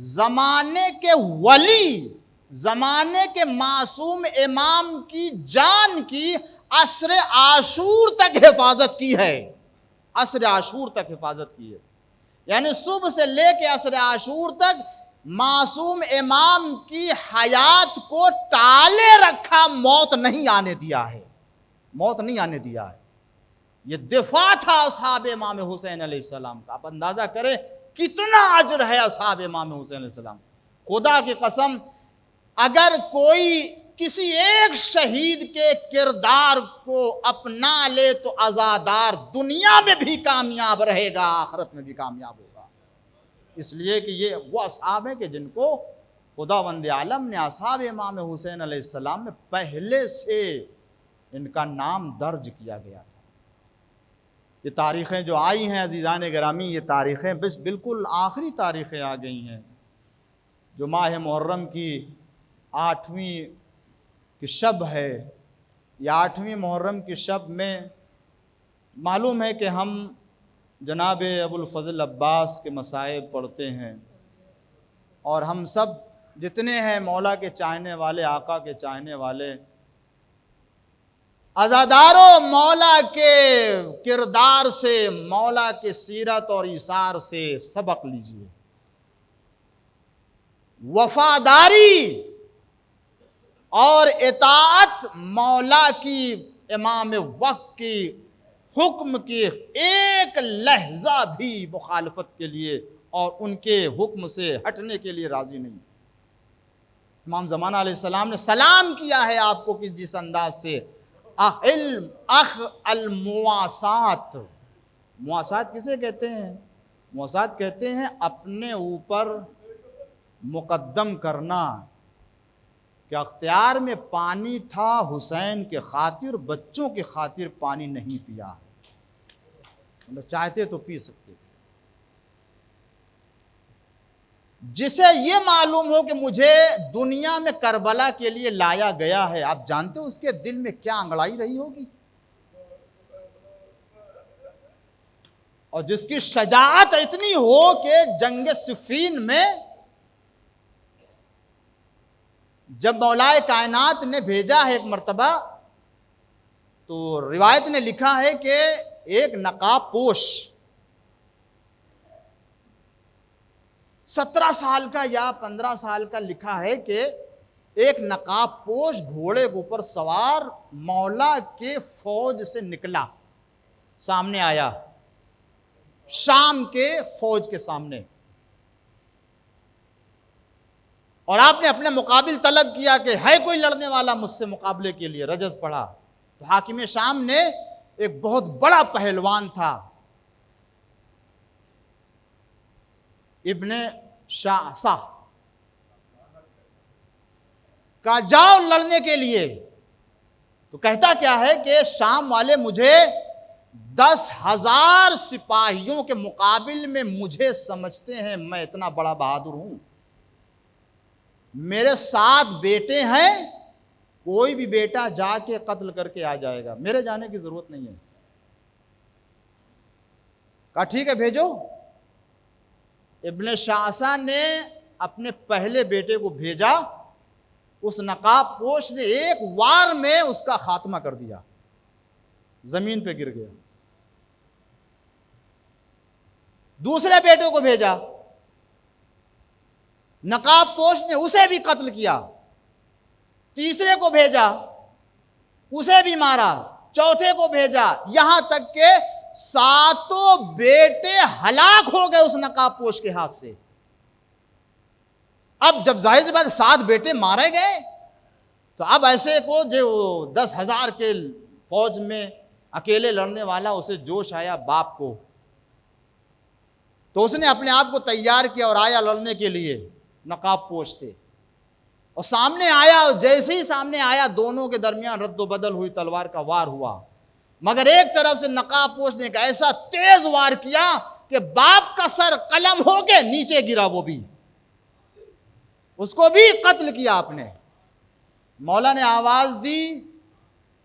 जमाने के वली, जमाने के मासूम इमाम की जान की असर आशूर तक हिफाजत की है, असर आशूर तक हिफाजत की है। यानी सुबह से लेके असर आशूर तक मासूम इमाम की हयात को टाले रखा, मौत नहीं आने दिया है, मौत नहीं आने दिया है। ये दिफा था असहाब इमाम हुसैन अलैहिस्सलाम का। आप अंदाजा करें कितना अजर है असहाब इमाम हुसैन अलैहिस्सलाम। खुदा की कसम, अगर कोई किसी एक शहीद के किरदार को अपना ले तो आज़ादार दुनिया में भी कामयाब रहेगा, आखिरत में भी कामयाब होगा। इसलिए कि ये वो असहाब हैं कि जिनको खुदावंद आलम ने असहाब इमाम हुसैन अलैहिस्सलाम में पहले से इनका नाम दर्ज किया गया था। ये तारीख़ें जो आई हैं अजीज़ान गिरामी, ये तारीख़ें बस बिल्कुल आखिरी तारीख़ें आ गई हैं। जो माह मुहर्रम की 8वीं की शब है, या 8वीं मुहर्रम की शब में मालूम है कि हम जनाब अबुल फ़ज़ल अब्बास के मसाइब पढ़ते हैं, और हम सब जितने हैं मौला के चाहने वाले, आका के चाहने वाले, अज़ादारों मौला के किरदार से, मौला के सीरत और इसार से सबक लीजिए। वफादारी और इताअत मौला की, इमाम वक्त की हुक्म की एक लहजा भी मुखालफत के लिए और उनके हुक्म से हटने के लिए राजी नहीं। इमाम ज़माना अलैहिस्सलाम ने सलाम किया है आपको कि जिस अंदाज से मुआसात, मुआसात किसे कहते हैं? मुआसात कहते हैं अपने ऊपर मुकद्दम करना। कि अख्तियार में पानी था, हुसैन के खातिर, बच्चों की खातिर पानी नहीं पिया, मतलब चाहते तो पी सकते थे। जिसे ये मालूम हो कि मुझे दुनिया में करबला के लिए लाया गया है, आप जानते हो उसके दिल में क्या अंगड़ाई रही होगी। और जिसकी शजाअत इतनी हो कि जंग सिफ़ीन में जब मौलाए कायनात ने भेजा है एक मर्तबा, तो रिवायत ने लिखा है कि एक नकाब पोश 17 साल का या 15 साल का, लिखा है कि एक नकाब पोश घोड़े के ऊपर सवार मौला के फौज से निकला, सामने आया, शाम के फौज के सामने, और आपने अपने मुकाबिल तलब किया कि है कोई लड़ने वाला मुझसे मुकाबले के लिए। रजस पढ़ा तो हाकिम शाम ने, एक बहुत बड़ा पहलवान था, इब्ने शासा, कहा जाओ लड़ने के लिए। तो कहता क्या है कि शाम वाले मुझे 10,000 सिपाहियों के मुकाबिल में मुझे समझते हैं, मैं इतना बड़ा बहादुर हूं। मेरे 7 बेटे हैं, कोई भी बेटा जाके कत्ल करके आ जाएगा, मेरे जाने की जरूरत नहीं है। कहा ठीक है भेजो। इब्ने शासा ने अपने पहले बेटे को भेजा, उस नकाब पोश ने एक वार में उसका खात्मा कर दिया, जमीन पे गिर गया। दूसरे बेटे को भेजा, नकाब पोश ने उसे भी कत्ल किया। तीसरे को भेजा, उसे भी मारा। चौथे को भेजा, यहां तक के 7 बेटे हलाक हो गए उस नकाब पोश के हाथ से। अब जब जाहिर सी बात 7 बेटे मारे गए, तो अब ऐसे को जो 10,000 के फौज में अकेले लड़ने वाला, उसे जोश आया बाप को, तो उसने अपने आप को तैयार किया और आया लड़ने के लिए नकाब पोश से। और सामने आया, और जैसे ही सामने आया दोनों के दरमियान रद्दो बदल हुई, तलवार का वार हुआ। मगर एक तरफ से नकाब पोश ने एक ऐसा तेज वार किया कि बाप का सर कलम होके नीचे गिरा, वो भी, उसको भी कत्ल किया आपने। मौला ने आवाज दी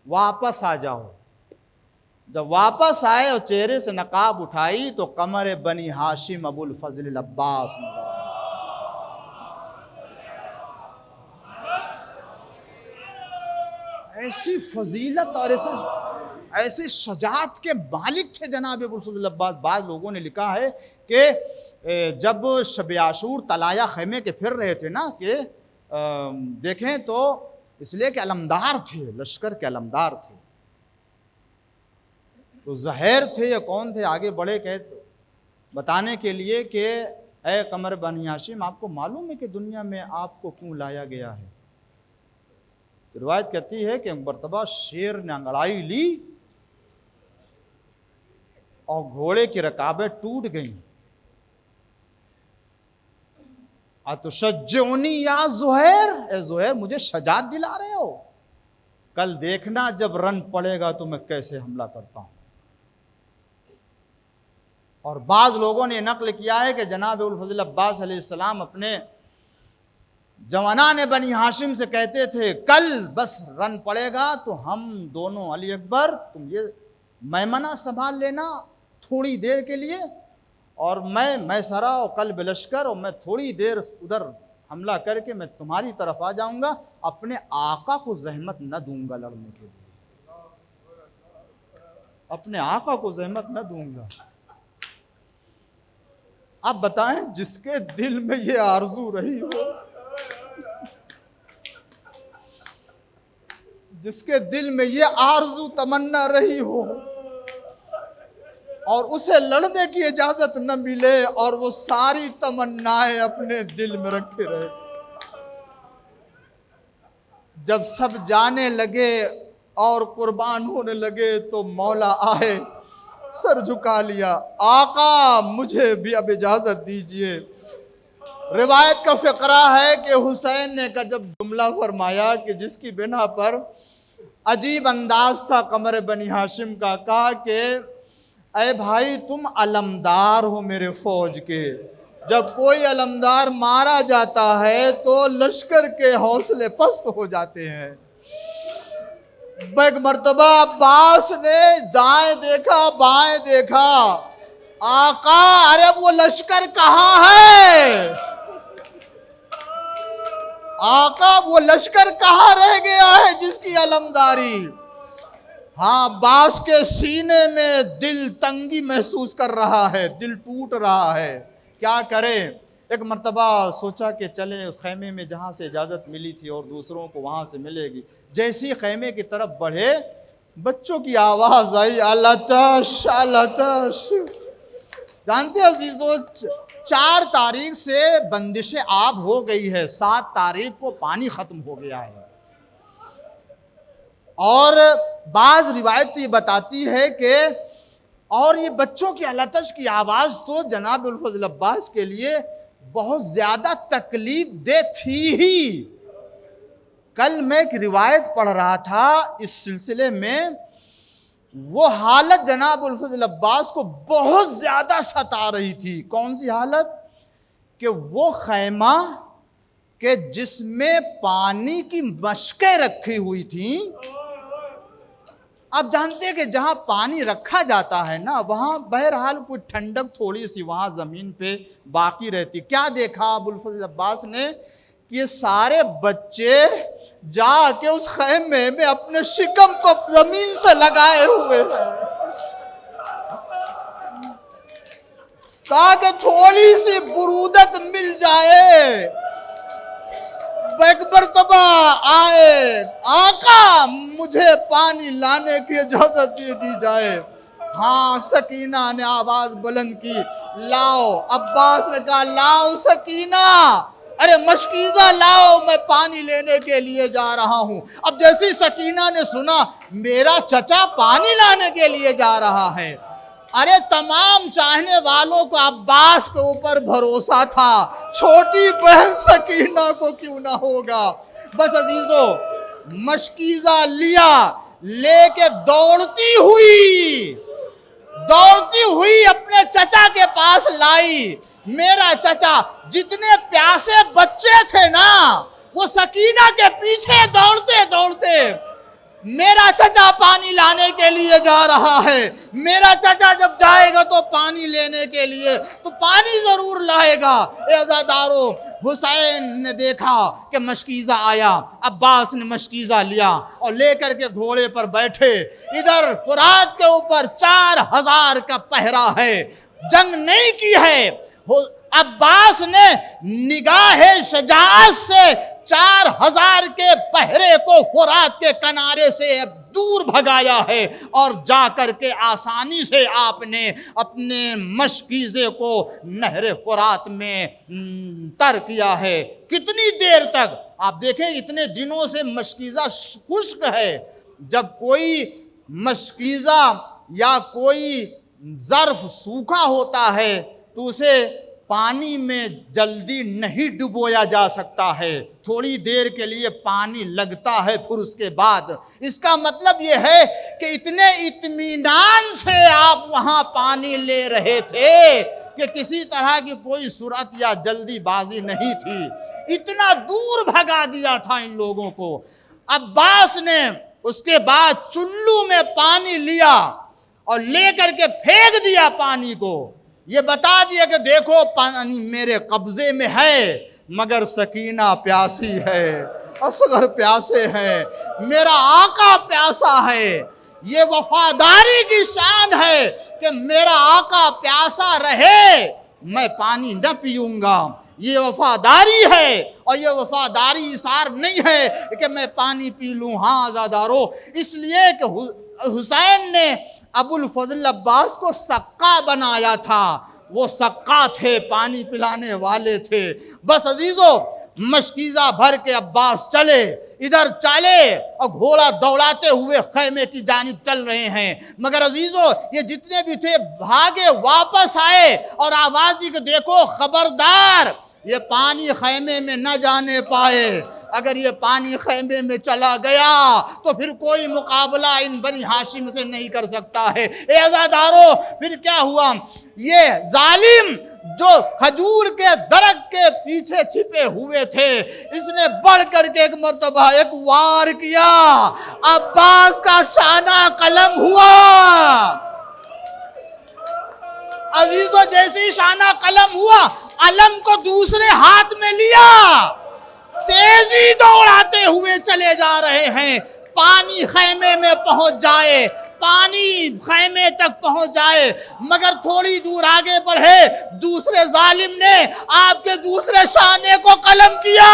वापस आ जाओ। जब वापस आए और चेहरे से नकाब उठाई तो कमर बनी हाशिम अबुल फजल अब्बास नजर। ऐसी फजीलत और ऐसे शजात के मालिक थे जनाब अबुल फजल अब्बास। बाद लोगों ने लिखा है कि जब शब आशूर तलाया खैमे के फिर रहे थे ना, कि देखें तो इसलिए कि अलमदार थे, लश्कर के अलमदार थे, तो ज़हर थे या कौन थे, आगे बढ़े कहे बताने के लिए कि ए कमर बनी हाशिम, आपको मालूम है कि दुनिया में आपको क्यों लाया गया है? रिवायत कहती है कि एक मरतबा शेर ने अंगड़ाई ली और घोड़े की रकाबें टूट गईं। अतुशज्जुनी या ज़ुहैर, ए ज़ुहैर मुझे शजात दिला रहे हो, कल देखना जब रन पड़ेगा तो मैं कैसे हमला करता हूं। और बाज लोगों ने नकल किया है कि जनाब उल फज़ल अब्बास अलैहिस्सलाम अपने जवानाने बनी हाशिम से कहते थे, कल बस रन पड़ेगा तो हम दोनों, अली अकबर तुम ये मैमना संभाल लेना थोड़ी देर के लिए, और मैं सरा और कल बिलश्कर, और मैं थोड़ी देर उधर हमला करके मैं तुम्हारी तरफ आ जाऊंगा, अपने आका को जहमत न दूंगा लड़ने के लिए, अपने आका को जहमत न दूंगा। आप बताएं, जिसके दिल में ये आरजू रही हो, जिसके दिल में ये आरजू तमन्ना रही हो और उसे लड़ने की इजाजत न मिले और वो सारी तमन्नाएं अपने दिल में रखे रहे, जब सब जाने लगे और कुर्बान होने लगे तो मौला आए, सर झुका लिया, आका मुझे भी अब इजाजत दीजिए। रिवायत का फ़िक्रा है कि हुसैन ने का जब जुमला फरमाया कि जिसकी बिना पर अजीब अंदाज था कमर बनी हाशिम का, कहा कि अरे भाई तुम अलमदार हो मेरे फौज के, जब कोई अलमदार मारा जाता है तो लश्कर के हौसले पस्त हो जाते हैं। एक मर्तबा अब्बास ने दाएं देखा बाएं देखा, आका अरे वो लश्कर कहाँ है, आका वो लश्कर कहाँ रह गया है जिसकी अलमदारी। हाँ, अब्बास के सीने में दिल तंगी महसूस कर रहा है, दिल टूट रहा है, क्या करे। एक मर्तबा सोचा कि चले उस खैमे में जहाँ से इजाज़त मिली थी और दूसरों को वहाँ से मिलेगी। जैसी खैमे की तरफ बढ़े, बच्चों की आवाज़ आई, अलतश अलतश। जानते अजीजों, 4 तारीख से बंदिश आब हो गई है, 7 तारीख को पानी ख़त्म हो गया है। और बाज़ रिवायत ये बताती है कि और ये बच्चों की अलतश की आवाज़ तो जनाब उल फज़ल अब्बास के लिए बहुत ज़्यादा तकलीफ दे थी ही। कल मैं एक रिवायत पढ़ रहा था इस सिलसिले में, वो हालत जनाब उल फज़ल अब्बास को बहुत ज़्यादा सता रही थी। कौन सी हालत? कि वो खैमा के जिसमें पानी की मशकें रखी हुई थी। आप जानते हैं कि जहाँ पानी रखा जाता है ना, वहाँ बहरहाल कोई ठंडक थोड़ी सी वहाँ ज़मीन पे बाकी रहती। क्या देखा अबुल फज़ल अब्बास ने कि ये सारे बच्चे जाके उस खैमे में अपने शिकम को ज़मीन से लगाए हुए हैं, ताकि थोड़ी सी बुरूदत मिल जाए। एक मर्तबा आए, आका मुझे पानी लाने की इजाजत दे दी जाए। हाँ, सकीना ने आवाज बुलंद की, लाओ। अब्बास ने कहा, लाओ सकीना, अरे मशकीज़ा लाओ, मैं पानी लेने के लिए जा रहा हूँ। अब जैसी सकीना ने सुना मेरा चचा पानी लाने के लिए जा रहा है, अरे तमाम चाहने वालों को अब्बास के ऊपर भरोसा था, छोटी बहन सकीना को क्यों ना होगा। बस अजीजों, मशकीज़ा लिया, लेके दौड़ती हुई अपने चचा के पास लाई। मेरा चचा, जितने प्यासे बच्चे थे ना, वो सकीना के पीछे दौड़ते दौड़ते, मेरा चचा पानी लाने के लिए जा रहा है, मेरा चचा जब जाएगा तो पानी लेने के लिए तो पानी जरूर लाएगा। ए अज़ादारों, हुसैन ने देखा कि मशकीज़ा आया, अब्बास ने मशकीज़ा लिया और लेकर के घोड़े पर बैठे। इधर फुरात के ऊपर 4000 का पहरा है, जंग नहीं की है। अब्बास ने निगाह शजाअत से 4000 के पहरे को फुरात के किनारे से दूर भगाया है और जा कर के आसानी से आपने अपने मशकीज़े को नहर फुरात में तर किया है। कितनी देर तक आप देखें, इतने दिनों से मशकीज़ा खुश्क है। जब कोई मशकीज़ा या कोई ज़र्फ़ सूखा होता है तो उसे पानी में जल्दी नहीं डुबोया जा सकता है, थोड़ी देर के लिए पानी लगता है, फिर उसके बाद। इसका मतलब यह है कि इतने इत्मीनान से आप वहां पानी ले रहे थे कि किसी तरह की कोई सूरत या जल्दीबाजी नहीं थी। इतना दूर भगा दिया था इन लोगों को। अब्बास ने उसके बाद चुल्लू में पानी लिया और लेकर के फेंक दिया पानी को। ये बता दिया कि देखो पानी मेरे कब्जे में है, मगर सकीना प्यासी है, असगर प्यासे हैं, मेरा आका प्यासा है। ये वफादारी की शान है कि मेरा आका प्यासा रहे, मैं पानी न पीऊंगा। ये वफादारी है, और ये वफादारी इसार नहीं है कि मैं पानी पी लूं। हाँ आज़ादारो, इसलिए कि हुसैन ने अबुल फजल अब्बास को सक्का बनाया था। वो सक्का थे, पानी पिलाने वाले थे। बस अजीजों, मशकीज़ा भर के अब्बास चले, इधर चले और घोड़ा दौड़ाते हुए खैमे की जानिब चल रहे हैं। मगर अजीजों, ये जितने भी थे भागे वापस आए और आवाज़ दी कि देखो खबरदार, ये पानी खैमे में न जाने पाए। अगर ये पानी खैमे में चला गया तो फिर कोई मुकाबला इन बनी हाशिम से नहीं कर सकता है। ए अज़ादारो, फिर क्या हुआ? ये जालिम जो खजूर के दरख्त के पीछे छिपे हुए थे, इसने बढ़ करके एक मर्तबा एक वार किया। अब्बास का शाना कलम हुआ। अजीजों, जैसे ही शाना कलम हुआ, अलम को दूसरे हाथ में लिया, तेजी दौड़ाते हुए चले जा रहे हैं। पानी खैमे में पहुंच जाए, पानी खैमे तक पहुंच जाए, मगर थोड़ी दूर आगे बढ़े, दूसरे जालिम ने आपके दूसरे शाने को कलम किया।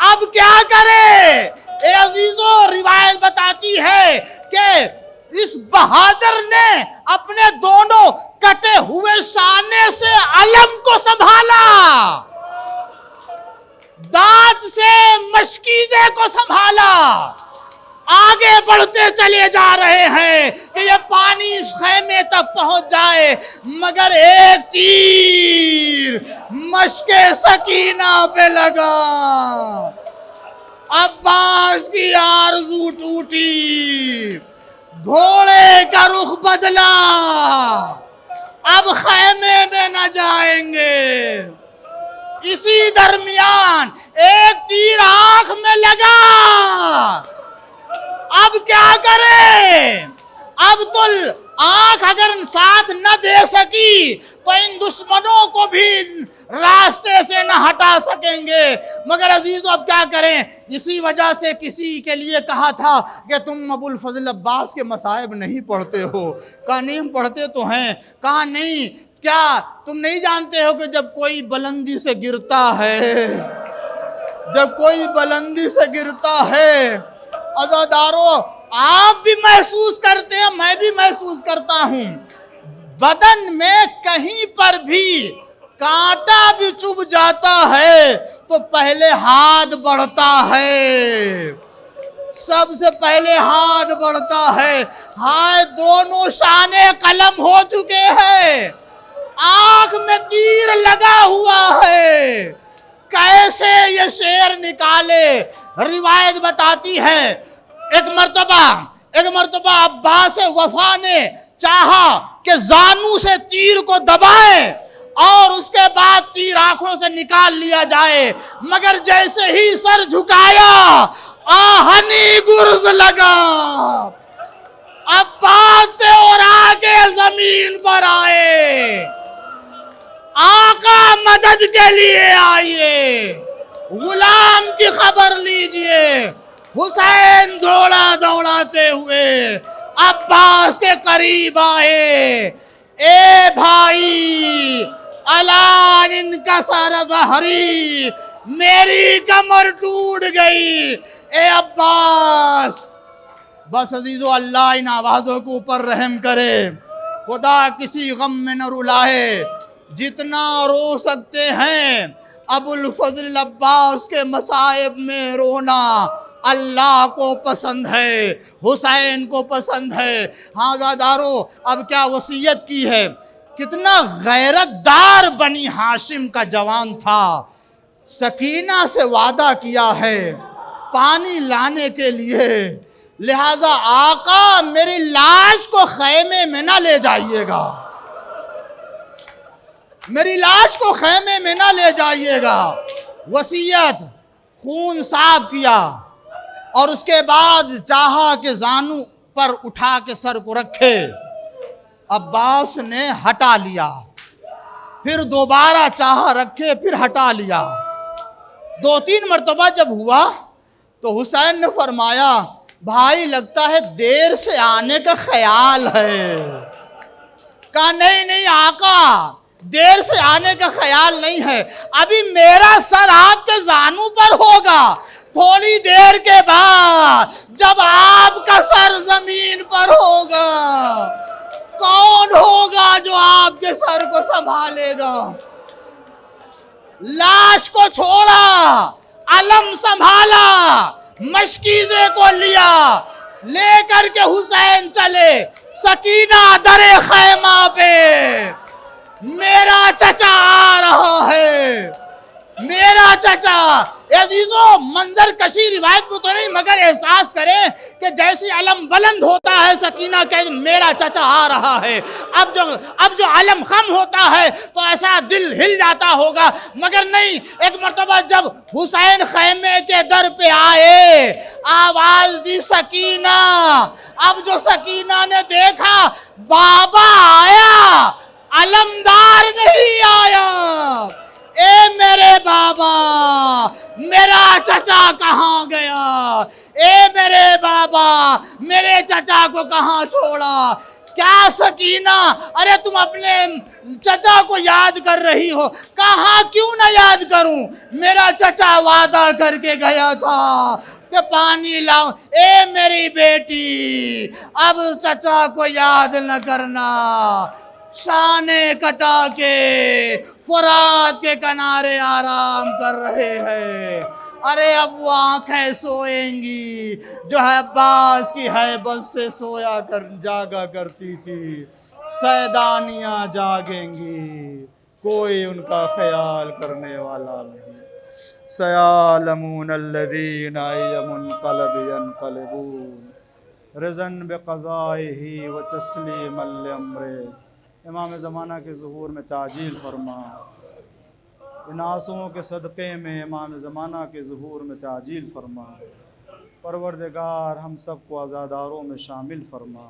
अब क्या करे? ए अजीजों, रिवायत बताती है कि इस बहादुर ने अपने दोनों कटे हुए शाने से अलम को संभाला, दांत से मशकीज़े को संभाला। आगे बढ़ते चले जा रहे हैं कि ये पानी इस खैमे तक पहुंच जाए, मगर एक तीर मशके सकीना पे लगा। अब्बास की आरज़ू टूटी, घोड़े का रुख बदला, अब खैमे में न जाएंगे। इसी दरमियान एक तीर आंख में लगा। अब क्या करें? अब तो आंख अगर साथ न दे सकी तो इन दुश्मनों को भी रास्ते से न हटा सकेंगे। मगर अजीजों, अब क्या करें? इसी वजह से किसी के लिए कहा था कि तुम अबुल फजल अब्बास के मसाइब नहीं पढ़ते हो। कहा नहीं, हम पढ़ते तो हैं। कहा नहीं, क्या तुम नहीं जानते हो कि जब कोई बुलंदी से गिरता है, जब कोई बुलंदी से गिरता है, अज़ादारों, आप भी महसूस करते हैं, मैं भी महसूस करता हूं, बदन में कहीं पर भी कांटा भी चुभ जाता है तो पहले हाथ बढ़ता है, सबसे पहले हाथ बढ़ता है। हाय, दोनों शाने कलम हो चुके हैं, आंख में तीर लगा हुआ है, कैसे ये शेर निकाले? रिवायत बताती है एक मर्तबा अब्बास वफा ने चाहा कि जानू से तीर को दबाए और उसके बाद तीर आंखों से निकाल लिया जाए, मगर जैसे ही सर झुकाया आहनी गुर्ज लगा। अब्बास और आगे जमीन पर आए, आका मदद के लिए आइए, गुलाम की खबर लीजिए। हुसैन दौड़ा दौड़ाते हुए अब्बास के करीब आए। ए भाई, अलान इनका सारा ज़हरी, मेरी कमर टूट गई। ए अब्बास, बस अजीज़ो अल्लाह इन आवाज़ों के ऊपर रहम करे, खुदा किसी गम में न रुलाए। जितना रो सकते हैं अबुल फजल अब्बास के मसाइब में रोना अल्लाह को पसंद है, हुसैन को पसंद है। हाँ ज़ादारो, अब क्या वसीयत की है। कितना गैरतदार बनी हाशिम का जवान था। सकीना से वादा किया है पानी लाने के लिए, लिहाजा आका मेरी लाश को खैमे में ना ले जाइएगा, मेरी लाश को खैमे में ना ले जाइएगा। वसीयत, खून साफ किया और उसके बाद चाहा के जानू पर उठा के सर को रखे। अब्बास ने हटा लिया, फिर दोबारा चाहा रखे, फिर हटा लिया। 2-3 मरतबा जब हुआ तो हुसैन ने फरमाया, भाई लगता है देर से आने का ख्याल है। कहा नहीं नहीं आका, देर से आने का ख्याल नहीं है, अभी मेरा सर आपके जानू पर होगा, थोड़ी देर के बाद जब आपका सर जमीन पर होगा, कौन होगा जो आपके सर को संभालेगा। लाश को छोड़ा, अलम संभाला, मशकीज़े को लिया, लेकर के हुसैन चले सकीना दरे खैमा पे। मेरा चचा आ रहा है, मेरा चचा। अजीजों, मंजर कशी रिवायत में तो नहीं, मगर एहसास करें कि जैसी अलम बुलंद होता है सकीना के मेरा चचा आ रहा है, अब जो अलम कम होता है तो ऐसा दिल हिल जाता होगा, मगर नहीं। एक मर्तबा जब हुसैन खैमे के दर पे आए, आवाज दी सकीना। अब जो सकीना ने देखा बाबा आया, अलमदार नहीं आया। ए मेरे बाबा, मेरा चचा कहाँ गया? ए मेरे बाबा, मेरे चचा को कहाँ छोड़ा? क्या सकीना, अरे तुम अपने चचा को याद कर रही हो? कहाँ, क्यों ना याद करूं? मेरा चचा वादा करके गया था कि पानी लाऊं। ए मेरी बेटी, अब चचा को याद न करना। शाने कटा के फुरात के किनारे आराम कर रहे हैं। अरे अब वो आंखें सोएंगी जो है अब्बास की हैबत से जागा करती थी। सैदानियाँ जागेंगी, कोई उनका ख्याल करने वाला नहीं। सयालमून अल्लज़ीना यनक़लिबून रज़न बिक़ज़ाइही व तस्लीमन लिअम्रिही। इमाम ज़माना के ज़ुहूर में ताजील फरमा, इन आंसुओं के सदक़े में इमाम ज़माना के ज़ुहूर में ताजील फरमा। परवरदिगार हम सब को आज़ादारों में शामिल फरमा।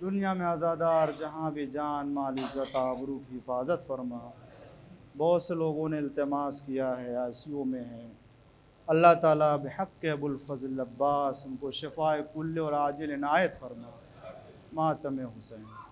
दुनिया में आज़ादार जहाँ भी जान माल इज़्ज़त आबरू की हिफाजत फरमा। बहुत से लोगों ने इल्तिमास किया है, आईसीयू में हैं, अल्लाह ताला बिहक़्क़ अबुल फ़ज़ल अब्बास उनको शिफ़ाए कुल्ल और आजिल इनायत फरमा। मातम हुसैन।